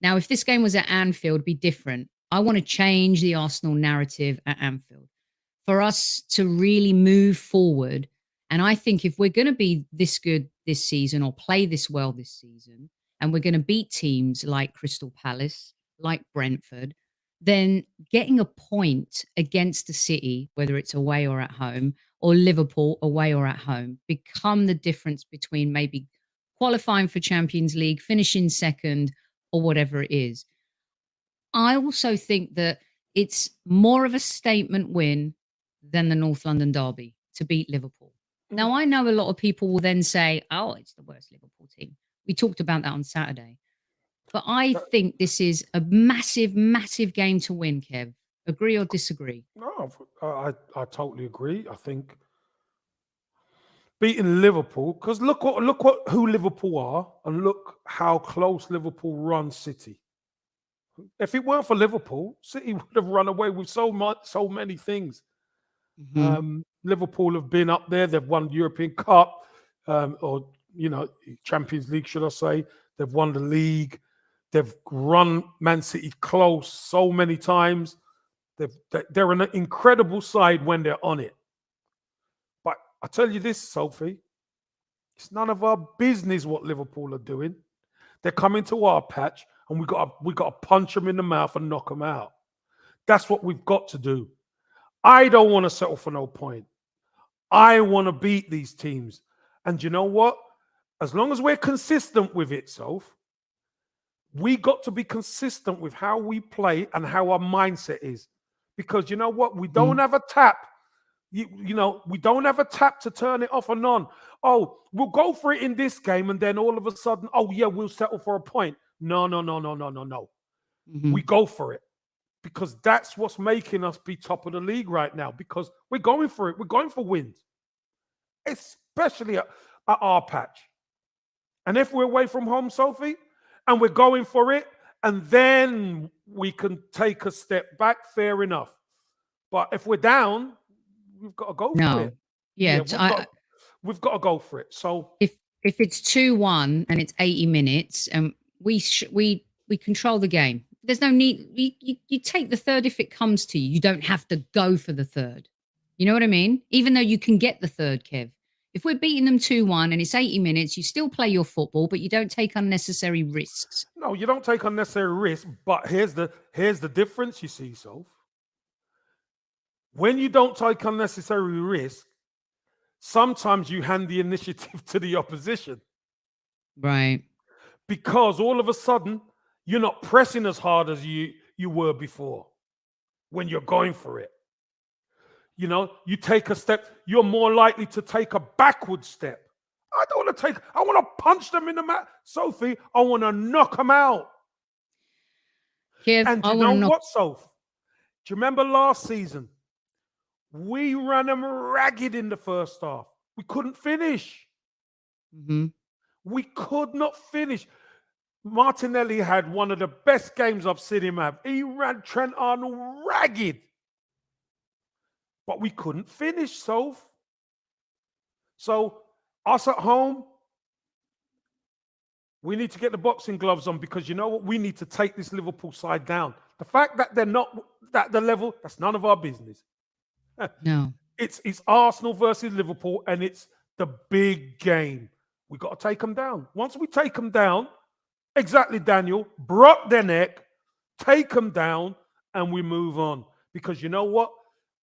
Now, if this game was at Anfield, it'd be different. I want to change the Arsenal narrative at Anfield for us to really move forward. And I think if we're going to be this good this season or play this well this season, and we're going to beat teams like Crystal Palace, like Brentford, then getting a point against the City, whether it's away or at home, or Liverpool away or at home, become the difference between maybe qualifying for Champions League, finishing second, or whatever it is. I also think that it's more of a statement win than the North London derby to beat Liverpool. Now, I know a lot of people will then say, oh, it's the worst Liverpool team. We talked about that on Saturday. But I think this is a massive, massive game to win, Kev. Agree or disagree? No, I totally agree. I think beating Liverpool, because look who Liverpool are, and look how close Liverpool run City. If it weren't for Liverpool, City would have run away with so many things. Mm-hmm. Liverpool have been up there. They've won European Cup, or Champions League, should I say? They've won the league. They've run Man City close so many times. They're an incredible side when they're on it. But I tell you this, Sophie, it's none of our business what Liverpool are doing. They're coming to our patch, and we got to punch them in the mouth and knock them out. That's what we've got to do. I don't want to settle for no point. I want to beat these teams. And you know what? As long as we're consistent with it, Soph, we got to be consistent with how we play and how our mindset is. Because you know what? We don't have a tap. We don't have a tap to turn it off and on. Oh, we'll go for it in this game, and then all of a sudden, oh yeah, we'll settle for a point. No. Mm-hmm. We go for it. Because that's what's making us be top of the league right now. Because we're going for it. We're going for wins. Especially at our patch. And if we're away from home, Sophie, and we're going for it, and then we can take a step back, fair enough. But if we're down, we've got to go for it. Yeah, we've got to go for it. So if it's 2-1 and it's 80 minutes, and we control the game, there's no need. You take the third if it comes to you. You don't have to go for the third. You know what I mean? Even though you can get the third, Kev. If we're beating them 2-1 and it's 80 minutes, you still play your football, but you don't take unnecessary risks. No, you don't take unnecessary risks. But here's the difference, you see, Soph. When you don't take unnecessary risk, sometimes you hand the initiative to the opposition. Right. Because all of a sudden, you're not pressing as hard as you were before when you're going for it. You take a step, you're more likely to take a backward step. I want to punch them in the mat. Sophie, I want to knock them out. Kev, and you know what, Soph? Do you remember last season We ran them ragged in the first half. We couldn't finish. We could not finish. Martinelli had one of the best games I've seen him have. He ran Trent Arnold ragged. But we couldn't finish, Soph. So us at home, we need to get the boxing gloves on, because you know what? We need to take this Liverpool side down. The fact that they're not at the level, that's none of our business. No. It's Arsenal versus Liverpool, and it's the big game. We got to take them down. Once we take them down, exactly, Daniel, broke their neck, take them down, and we move on. Because you know what?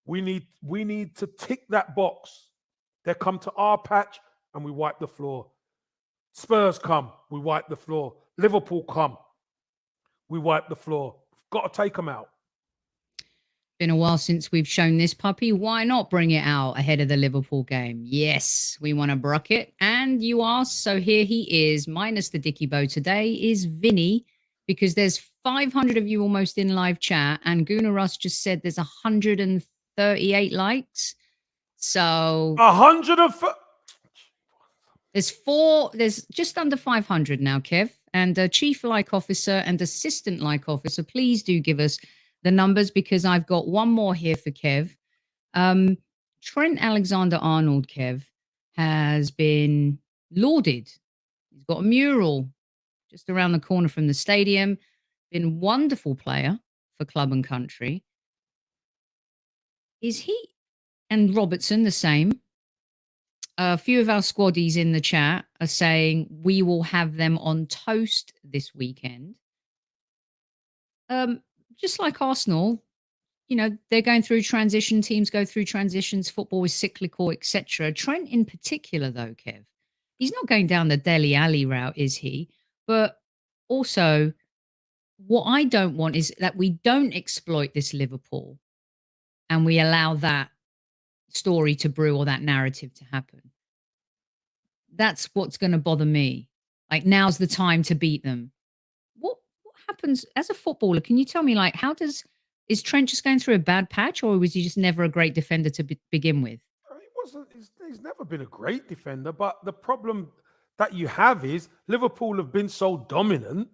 We need to tick that box. They come to our patch, and we wipe the floor. Spurs come, we wipe the floor. Liverpool come, we wipe the floor. We've got to take them out. Been a while since we've shown this puppy. Why not bring it out ahead of the Liverpool game? Yes, we want to brook it. And you asked, so here he is, minus the Dicky Bow today, is Vinny, because there's 500 of you almost in live chat, and Guna Russ just said there's 138 likes. So 100 of... There's just under 500 now, Kev. And Chief Like Officer and Assistant Like Officer, please do give us the numbers, because I've got one more here for Kev. Trent Alexander-Arnold, Kev, has been lauded. He's got a mural just around the corner from the stadium. Been a wonderful player for club and country. Is he? And Robertson, the same. A few of our squaddies in the chat are saying we will have them on toast this weekend. Just like Arsenal, you know, they're going through transition. Teams go through transitions. Football is cyclical, etc. Trent in particular, though, Kev, he's not going down the Dele Alli route, is he? But also, what I don't want is that we don't exploit this Liverpool and we allow that story to brew or that narrative to happen. That's what's going to bother me. Like, now's the time to beat them. What happens as a footballer? Can you tell me, like, is Trent just going through a bad patch, or was he just never a great defender to begin with? He's never been a great defender, but the problem that you have is Liverpool have been so dominant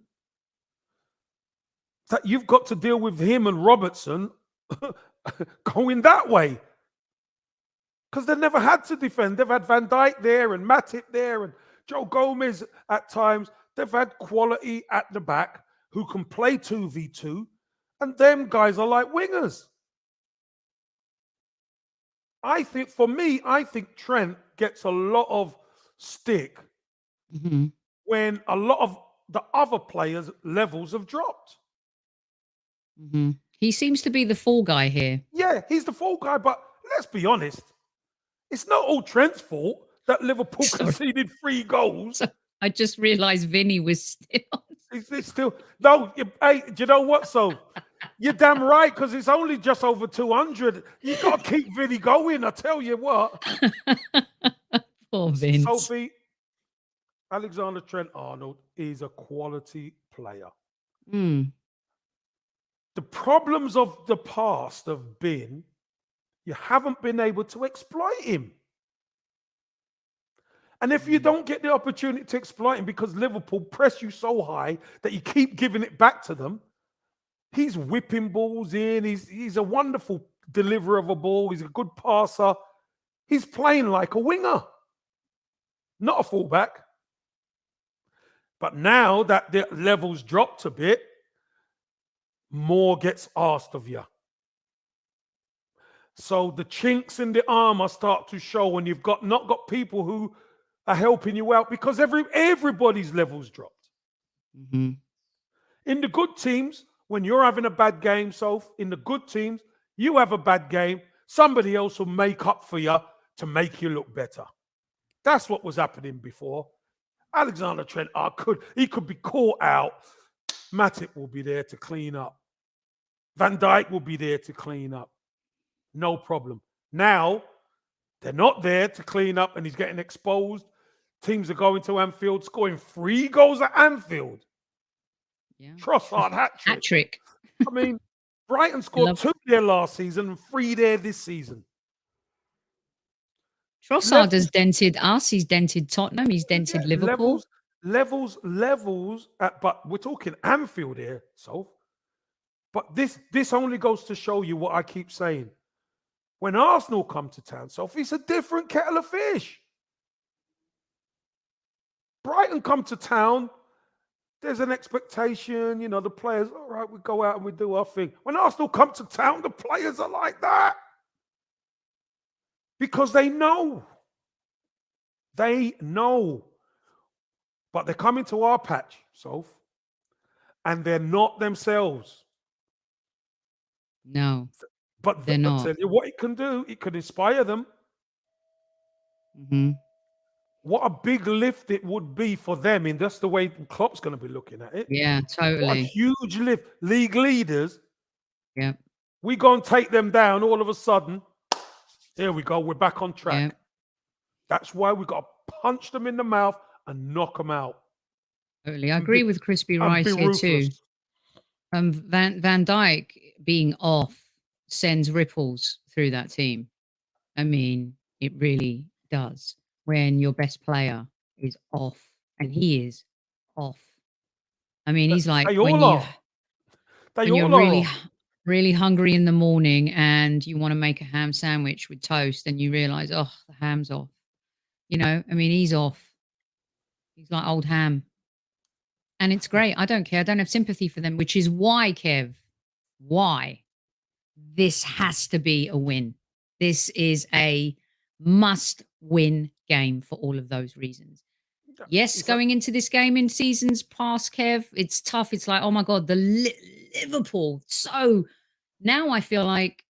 that you've got to deal with him and Robertson going that way. Because they've never had to defend. They've had Van Dijk there and Matip there and Joe Gomez at times. They've had quality at the back who can play 2v2. And them guys are like wingers. I think Trent gets a lot of stick when a lot of the other players' levels have dropped. He seems to be the fall guy here. Yeah, he's the fall guy, but let's be honest. It's not all Trent's fault that Liverpool conceded 3 goals. I just realised Vinny was still... It's still... No, hey, do you know what, so? You're damn right, because it's only just over 200. You've got to keep Vinny going, I tell you what. Poor Vince. Sophie, Alexander Trent-Arnold is a quality player. The problems of the past have been you haven't been able to exploit him. And if you don't get the opportunity to exploit him because Liverpool press you so high that you keep giving it back to them, he's whipping balls in. He's a wonderful deliverer of a ball. He's a good passer. He's playing like a winger, not a fullback. But now that the levels dropped a bit, more gets asked of you. So the chinks in the armor start to show when you've not got people who are helping you out, because everybody's levels dropped. In the good teams, when you're having a bad game, Soph, in the good teams, you have a bad game, somebody else will make up for you to make you look better. That's what was happening before. Alexander Trent, he could be caught out. Matip will be there to clean up. Van Dijk will be there to clean up. No problem. Now, they're not there to clean up and he's getting exposed. Teams are going to Anfield, scoring 3 goals at Anfield. Yeah. Trossard hat-trick. Hat-trick. I mean, Brighton scored 2 there last season and 3 there this season. Trossard has dented us. He's dented Tottenham. He's dented Liverpool. Levels. But we're talking Anfield here, so. But this only goes to show you what I keep saying. When Arsenal come to town, Sophie, it's a different kettle of fish. Brighton come to town, there's an expectation, the players, all right, we go out and we do our thing. When Arsenal come to town, the players are like that. Because they know. They know. But they're coming to our patch, Soph, and they're not themselves. No, but they're not. Tell you what it can do. It could inspire them. Mm-hmm. What a big lift it would be for them. And that's the way Klopp's going to be looking at it. Yeah, totally. What a huge lift. League leaders. Yeah. We go and take them down all of a sudden. Here we go. We're back on track. Yeah. That's why we got to punch them in the mouth and knock them out. Totally. I agree with Crispy Rice here too. Van Dijk being off sends ripples through that team. I mean, it really does. When your best player is off, and he is off. I mean, he's like when you're really hungry in the morning and you want to make a ham sandwich with toast and you realize, oh, the ham's off. I mean, he's off. He's like old ham. And it's great. I don't care. I don't have sympathy for them, which is why, Kev, this has to be a win. This is a must-win game for all of those reasons. Yes, going into this game in seasons past, Kev, it's tough. It's like, oh my God, the Liverpool. So now I feel like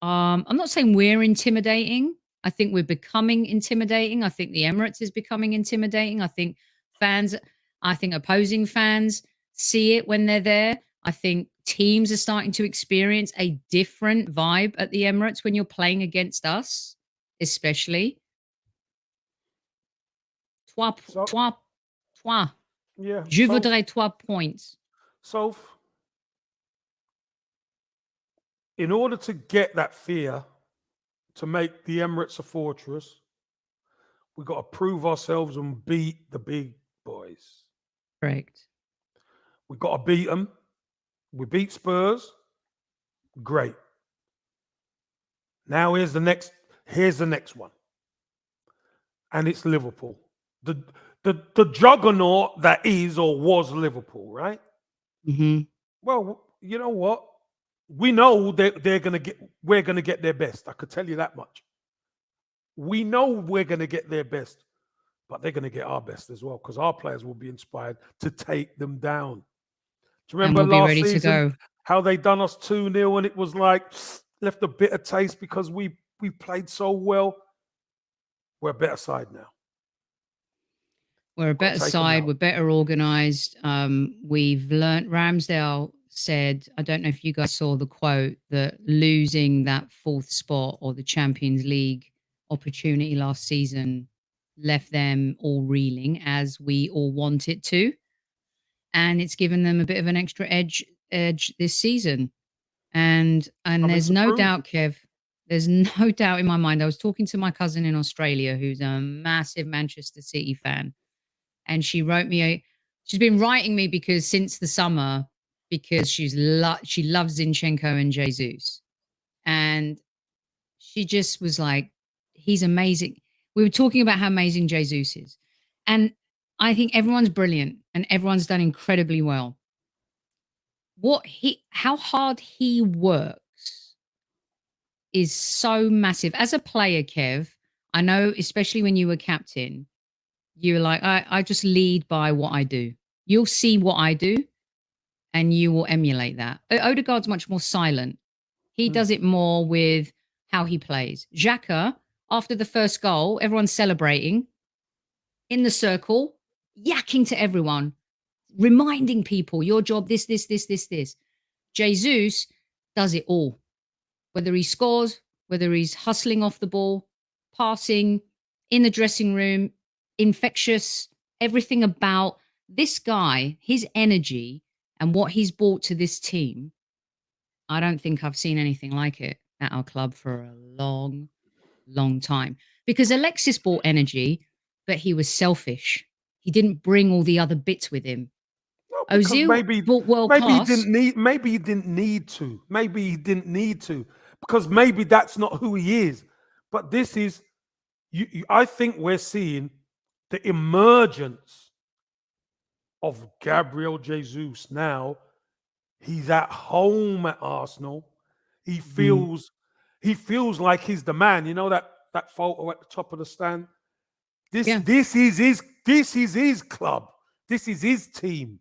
I'm not saying we're intimidating. I think we're becoming intimidating. I think the Emirates is becoming intimidating. I think opposing fans see it when they're there. I think teams are starting to experience a different vibe at the Emirates when you're playing against us, especially. Trois. Yeah. Je voudrais 3 points. So, in order to get that fear, to make the Emirates a fortress, we've got to prove ourselves and beat the big boys. Correct. We've got to beat them. We beat Spurs. Great. Now here's the next one. And it's Liverpool. The juggernaut that is or was Liverpool, right? Mm-hmm. Well, you know what? We know that we're gonna get their best. I could tell you that much. We know we're gonna get their best, but they're gonna get our best as well, because our players will be inspired to take them down. Do you remember last season how they done us 2-0 and it was like left a bitter taste because we played so well? We're a better side now. We're a better side. We're better organized. We've learned. Ramsdale said, I don't know if you guys saw the quote, that losing that 4th spot or the Champions League opportunity last season left them all reeling, as we all want it to. And it's given them a bit of an extra edge this season. And there's no doubt, Kev, there's no doubt in my mind. I was talking to my cousin in Australia who's a massive Manchester City fan. And she wrote me she's been writing me because since the summer, because she loves Zinchenko and Jesus. And she just was like, he's amazing. We were talking about how amazing Jesus is. And I think everyone's brilliant and everyone's done incredibly well. How hard he works is so massive. As a player, Kev, I know, especially when you were captain, you were like, I just lead by what I do. You'll see what I do and you will emulate that. Odegaard's much more silent. He does it more with how he plays. Xhaka, after the first goal, everyone's celebrating in the circle, yakking to everyone, reminding people, your job, this. Jesus does it all. Whether he scores, whether he's hustling off the ball, passing, in the dressing room, infectious, everything about this guy, his energy and what he's brought to this team. I don't think I've seen anything like it at our club for a long, long time. Because Alexis brought energy, but he was selfish. He didn't bring all the other bits with him. No, because Ozil brought world class. maybe he didn't need to. Maybe he didn't need to. Because maybe that's not who he is. But this is I think we're seeing the emergence of Gabriel Jesus now. He's at home at Arsenal. He feels like he's the man. You know that photo at the top of the stand. This is his club. This is his team.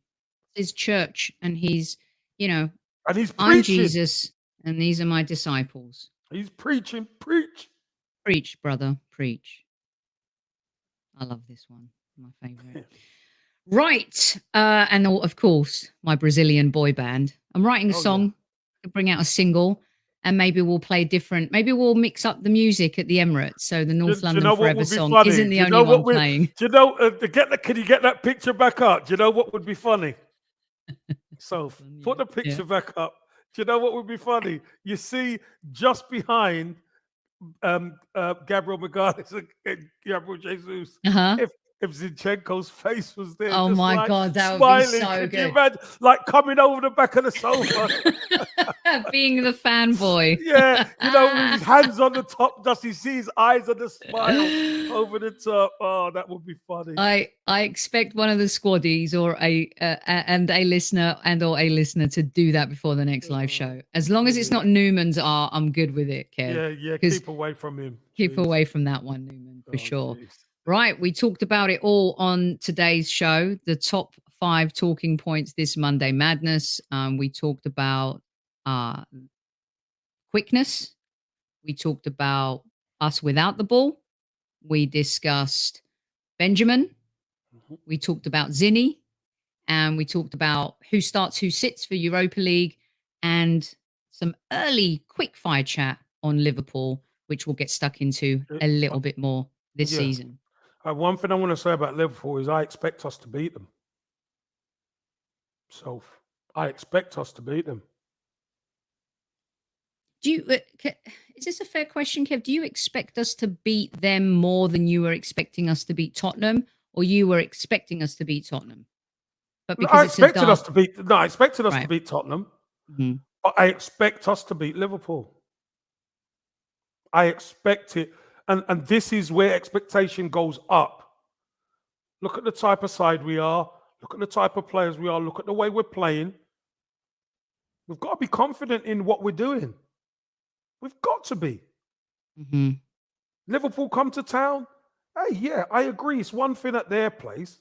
His church, and he's, and he's preaching. I'm Jesus, and these are my disciples. He's preaching. Preach, brother, preach. I love this one. My favorite. Right. And of course, my Brazilian boy band. I'm writing a song to bring out a single, and maybe we'll play different. Maybe we'll mix up the music at the Emirates. So the North London Forever song isn't the only one playing. Do you know, can you get that picture back up? Do you know what would be funny? So put the picture back up. Do you know what would be funny? You see just behind Gabriel Magalhaes and Gabriel Jesus, if Zinchenko's face was there, oh my God, that smiling. would be so Could good. you imagine, like coming over the back of the sofa, being the fanboy. Yeah, with his hands on the top, just you see his eyes on the smile over the top. Oh, that would be funny. I expect one of the squaddies or a listener to do that before the next live show. As long as it's not Newman's art, I'm good with it, Kev. Yeah, keep away from him. Keep away from that one, Newman, for sure. Geez. Right, we talked about it all on today's show, the top 5 talking points this Monday Madness. We talked about quickness. We talked about us without the ball. We discussed Benjamin. We talked about ZENITH. And we talked about who starts, who sits for Europa League, and some early quick fire chat on Liverpool, which we'll get stuck into a little bit more this season. One thing I want to say about Liverpool is I expect us to beat them. So I expect us to beat them. Do you? Is this a fair question, Kev? Do you expect us to beat them more than you were expecting us to beat Tottenham, or you were expecting us to beat Tottenham? But because I expected us to beat. No, I expected us to beat Tottenham. But I expect us to beat Liverpool. I expect it. And this is where expectation goes up. Look at the type of side we are. Look at the type of players we are. Look at the way we're playing. We've got to be confident in what we're doing. We've got to be. Liverpool come to town. Hey, yeah, I agree. It's one thing at their place.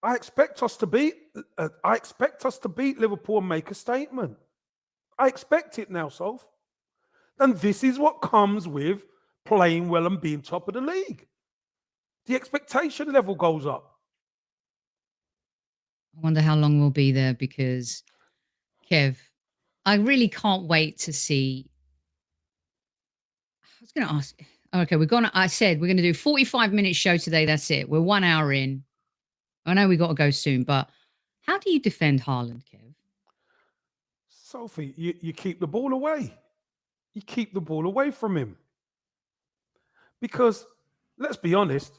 I expect us to beat Liverpool and make a statement. I expect it now, Soph. And this is what comes with playing well and being top of the league. The expectation level goes up. I wonder how long we'll be there because, Kev, I really can't wait to see. I was going to ask. Okay, I said we're going to do 45-minute show today. That's it. We're 1 hour in. I know we got to go soon, but how do you defend Haaland, Kev? Sophie, you keep the ball away. You keep the ball away from him. Because, let's be honest,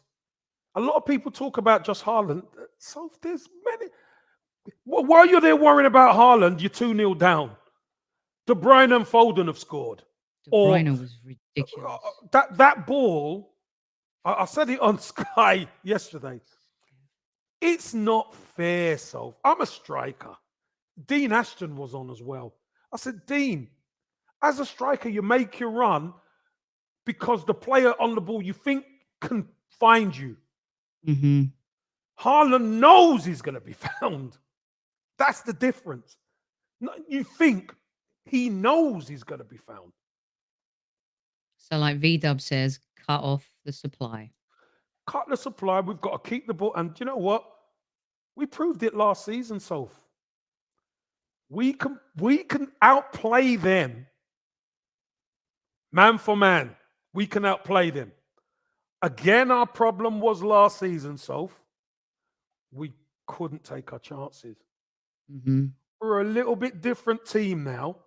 a lot of people talk about just Haaland. So there's many. While you're there worrying about Haaland, you're 2-0 down. De Bruyne and Foden have scored. De Bruyne was ridiculous. That ball, I said it on Sky yesterday. It's not fair, so I'm a striker. Dean Ashton was on as well. I said, Dean, as a striker, you make your run because the player on the ball you think can find you. Haaland knows he's going to be found. That's the difference. You think he knows he's going to be found. So like V-Dub says, cut off the supply. Cut the supply. We've got to keep the ball. And do you know what? We proved it last season, Soph. We can outplay them. Man for man. We can outplay them. Again, our problem was last season, Soph. We couldn't take our chances. We're a little bit different team now.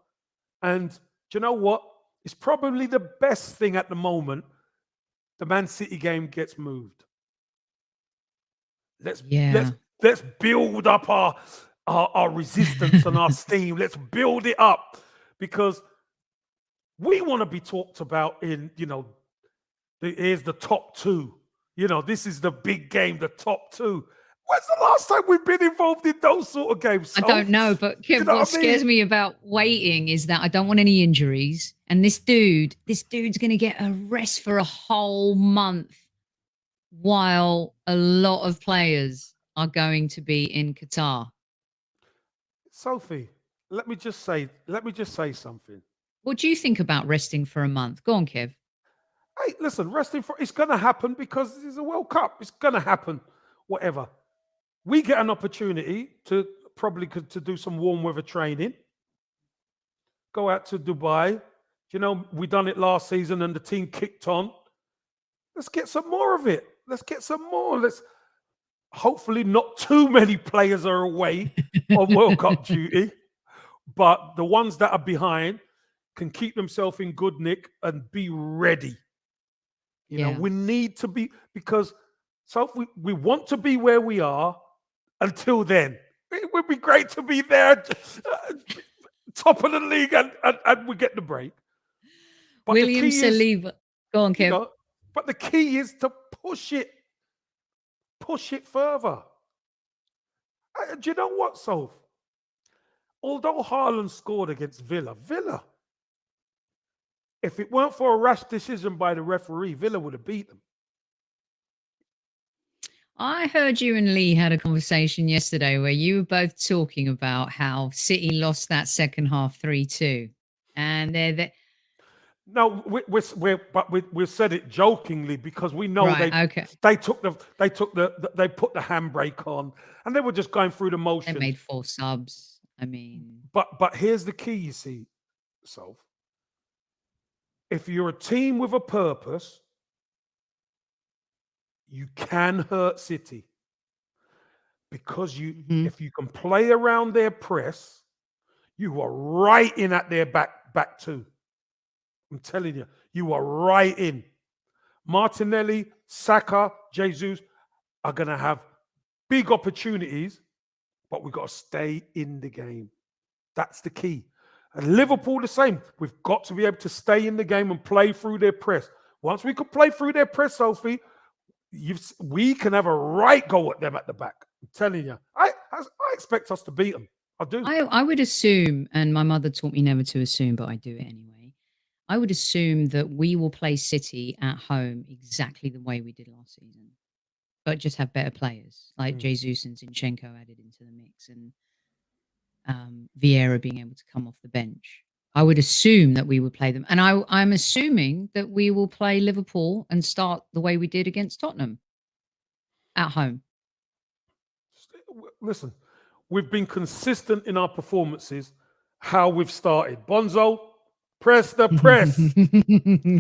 And do you know what? It's probably the best thing at the moment. The Man City game gets moved. Let's Yeah. build up our resistance and our steam. Let's build it up because we want to be talked about in, here's the top two. This is the big game, the top two. When's the last time we've been involved in those sort of games? I don't know, but Kev, what scares me about waiting is that I don't want any injuries. And this dude's going to get a rest for a whole month while a lot of players are going to be in Qatar. Sophie, let me just say something. What do you think about resting for a month? Go on, Kev. Hey, listen, it's going to happen because it's a World Cup. It's going to happen, whatever. We get an opportunity to do some warm weather training. Go out to Dubai. We done it last season and the team kicked on. Let's get some more of it. Let's get some more. Hopefully not too many players are away on World Cup duty, but the ones that are behind can keep themselves in good nick and be ready. We need to be, because we want to be where we are until then. It would be great to be there, top of the league, and we get the break. But William Saliba. Go on, Kev. But the key is to push it further. Do you know what, Soph? Although Haaland scored against Villa, if it weren't for a rash decision by the referee, Villa would have beat them. I heard you and Lee had a conversation yesterday where you were both talking about how City lost that second half 3-2. And they're No, we said it jokingly because we know they put the handbrake on and they were just going through the motions. They made 4 subs. I mean, but here's the key, you see, Soph. If you're a team with a purpose, you can hurt City because if you can play around their press, you are right in at their back too. I'm telling you, you are right in. Martinelli, Saka, Jesus are going to have big opportunities, but we've got to stay in the game. That's the key. And Liverpool the same. We've got to be able to stay in the game and play through their press. Once we can play through their press, Sophie, we can have a right go at them at the back. I'm telling you. I expect us to beat them. I do. I would assume, and my mother taught me never to assume, but I do it anyway. I would assume that we will play City at home exactly the way we did last season, but just have better players like Jesus and Zinchenko added into the mix and Vieira being able to come off the bench. I would assume that we would play them. And I'm assuming that we will play Liverpool and start the way we did against Tottenham at home. Listen, we've been consistent in our performances, how we've started. Bonzo, press the press.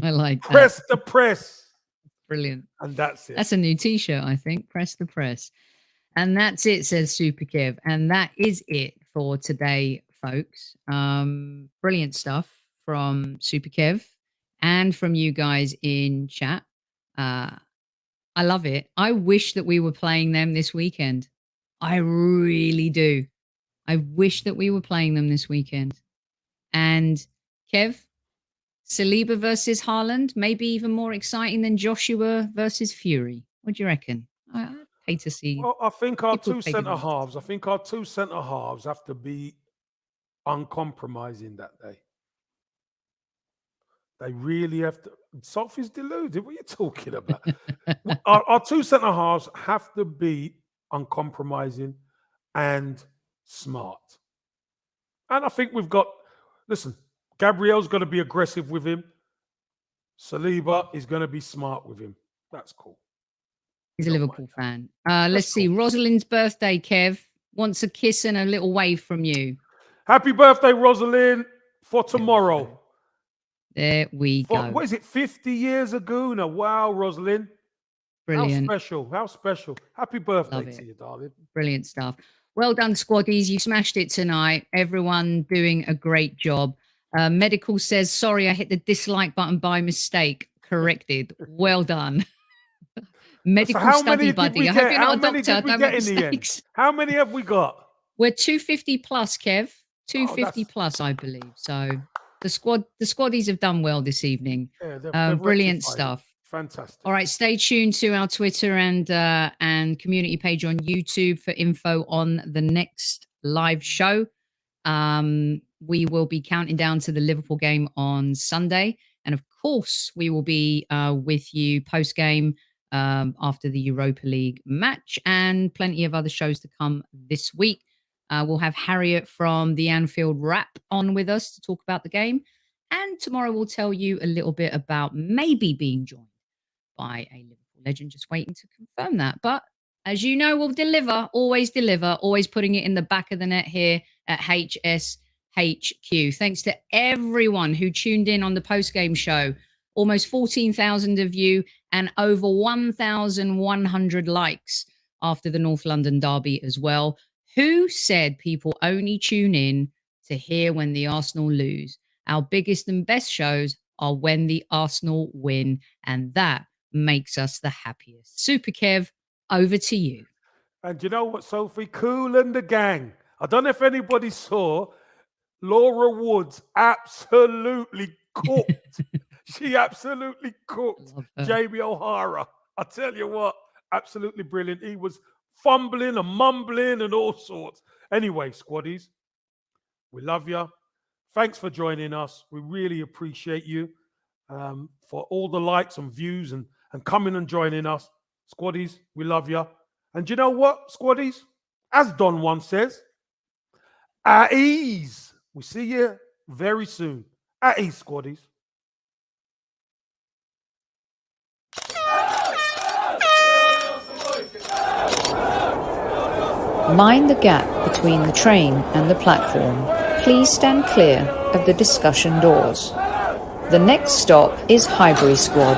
I like that. Press the press. Brilliant. And that's it. That's a new T-shirt, I think. Press the press. And that's it, says Super Kev. And that is it for today, folks. Brilliant stuff from Super Kev and from you guys in chat. I love it. I wish that we were playing them this weekend. I really do. I wish that we were playing them this weekend. And Kev, Saliba versus Haaland, maybe even more exciting than Joshua versus Fury. What do you reckon? I'd pay to see. Well, I think our two centre halves have to be uncompromising that day. They really have to. Sophie's deluded. What are you talking about? our two centre halves have to be uncompromising and smart. And I think we've got. Listen, Gabriel's going to be aggressive with him. Saliba is going to be smart with him. That's cool. He's a Liverpool fan. Let's see. Rosalind's birthday, Kev, wants a kiss and a little wave from you. Happy birthday, Rosalind, for tomorrow. There we go. What is it, 50 years ago now? Wow, Rosalind. Brilliant. How special. How special. Happy birthday to you, darling. Brilliant stuff. Well done, squaddies. You smashed it tonight. Everyone doing a great job. Medical says, sorry, I hit the dislike button by mistake. Corrected. Well done. So Medical how study many did buddy. we I hope get? you're How not a many doctor. did we Don't get make in the end? mistakes. How many have we got? We're 250 plus, Kev. Oh, 250 plus, I believe. So the squaddies have done well this evening. Yeah, they've Brilliant rectified it. stuff. Fantastic. All right, stay tuned to our Twitter and community page on YouTube for info on the next live show. We will be counting down to the Liverpool game on Sunday, and of course, we will be with you post game after the Europa League match, and plenty of other shows to come this week. We'll have Harriet from the Anfield Wrap on with us to talk about the game, and tomorrow we'll tell you a little bit about maybe being joined by a Liverpool legend, just waiting to confirm that. But as you know, we'll deliver, always putting it in the back of the net here at HSHQ. Thanks to everyone who tuned in on the post-game show. Almost 14,000 of you and over 1,100 likes after the North London derby as well. Who said people only tune in to hear when the Arsenal lose? Our biggest and best shows are when the Arsenal win, and that makes us the happiest. Super Kev, over to you. And you know what, Sophie? Cool and the gang. I don't know if anybody saw Laura Woods absolutely cooked. She absolutely cooked Jamie O'Hara. I tell you what, absolutely brilliant. He was fumbling and mumbling and all sorts. Anyway, squaddies, we love you. Thanks for joining us. We really appreciate you for all the likes and views and coming and joining us. Squaddies, we love you. And you know what, squaddies? As Don once says, at ease. We see you very soon. At ease, squaddies. Mind the gap between the train and the platform. Please stand clear of the discussion doors. The next stop is Highbury Squad.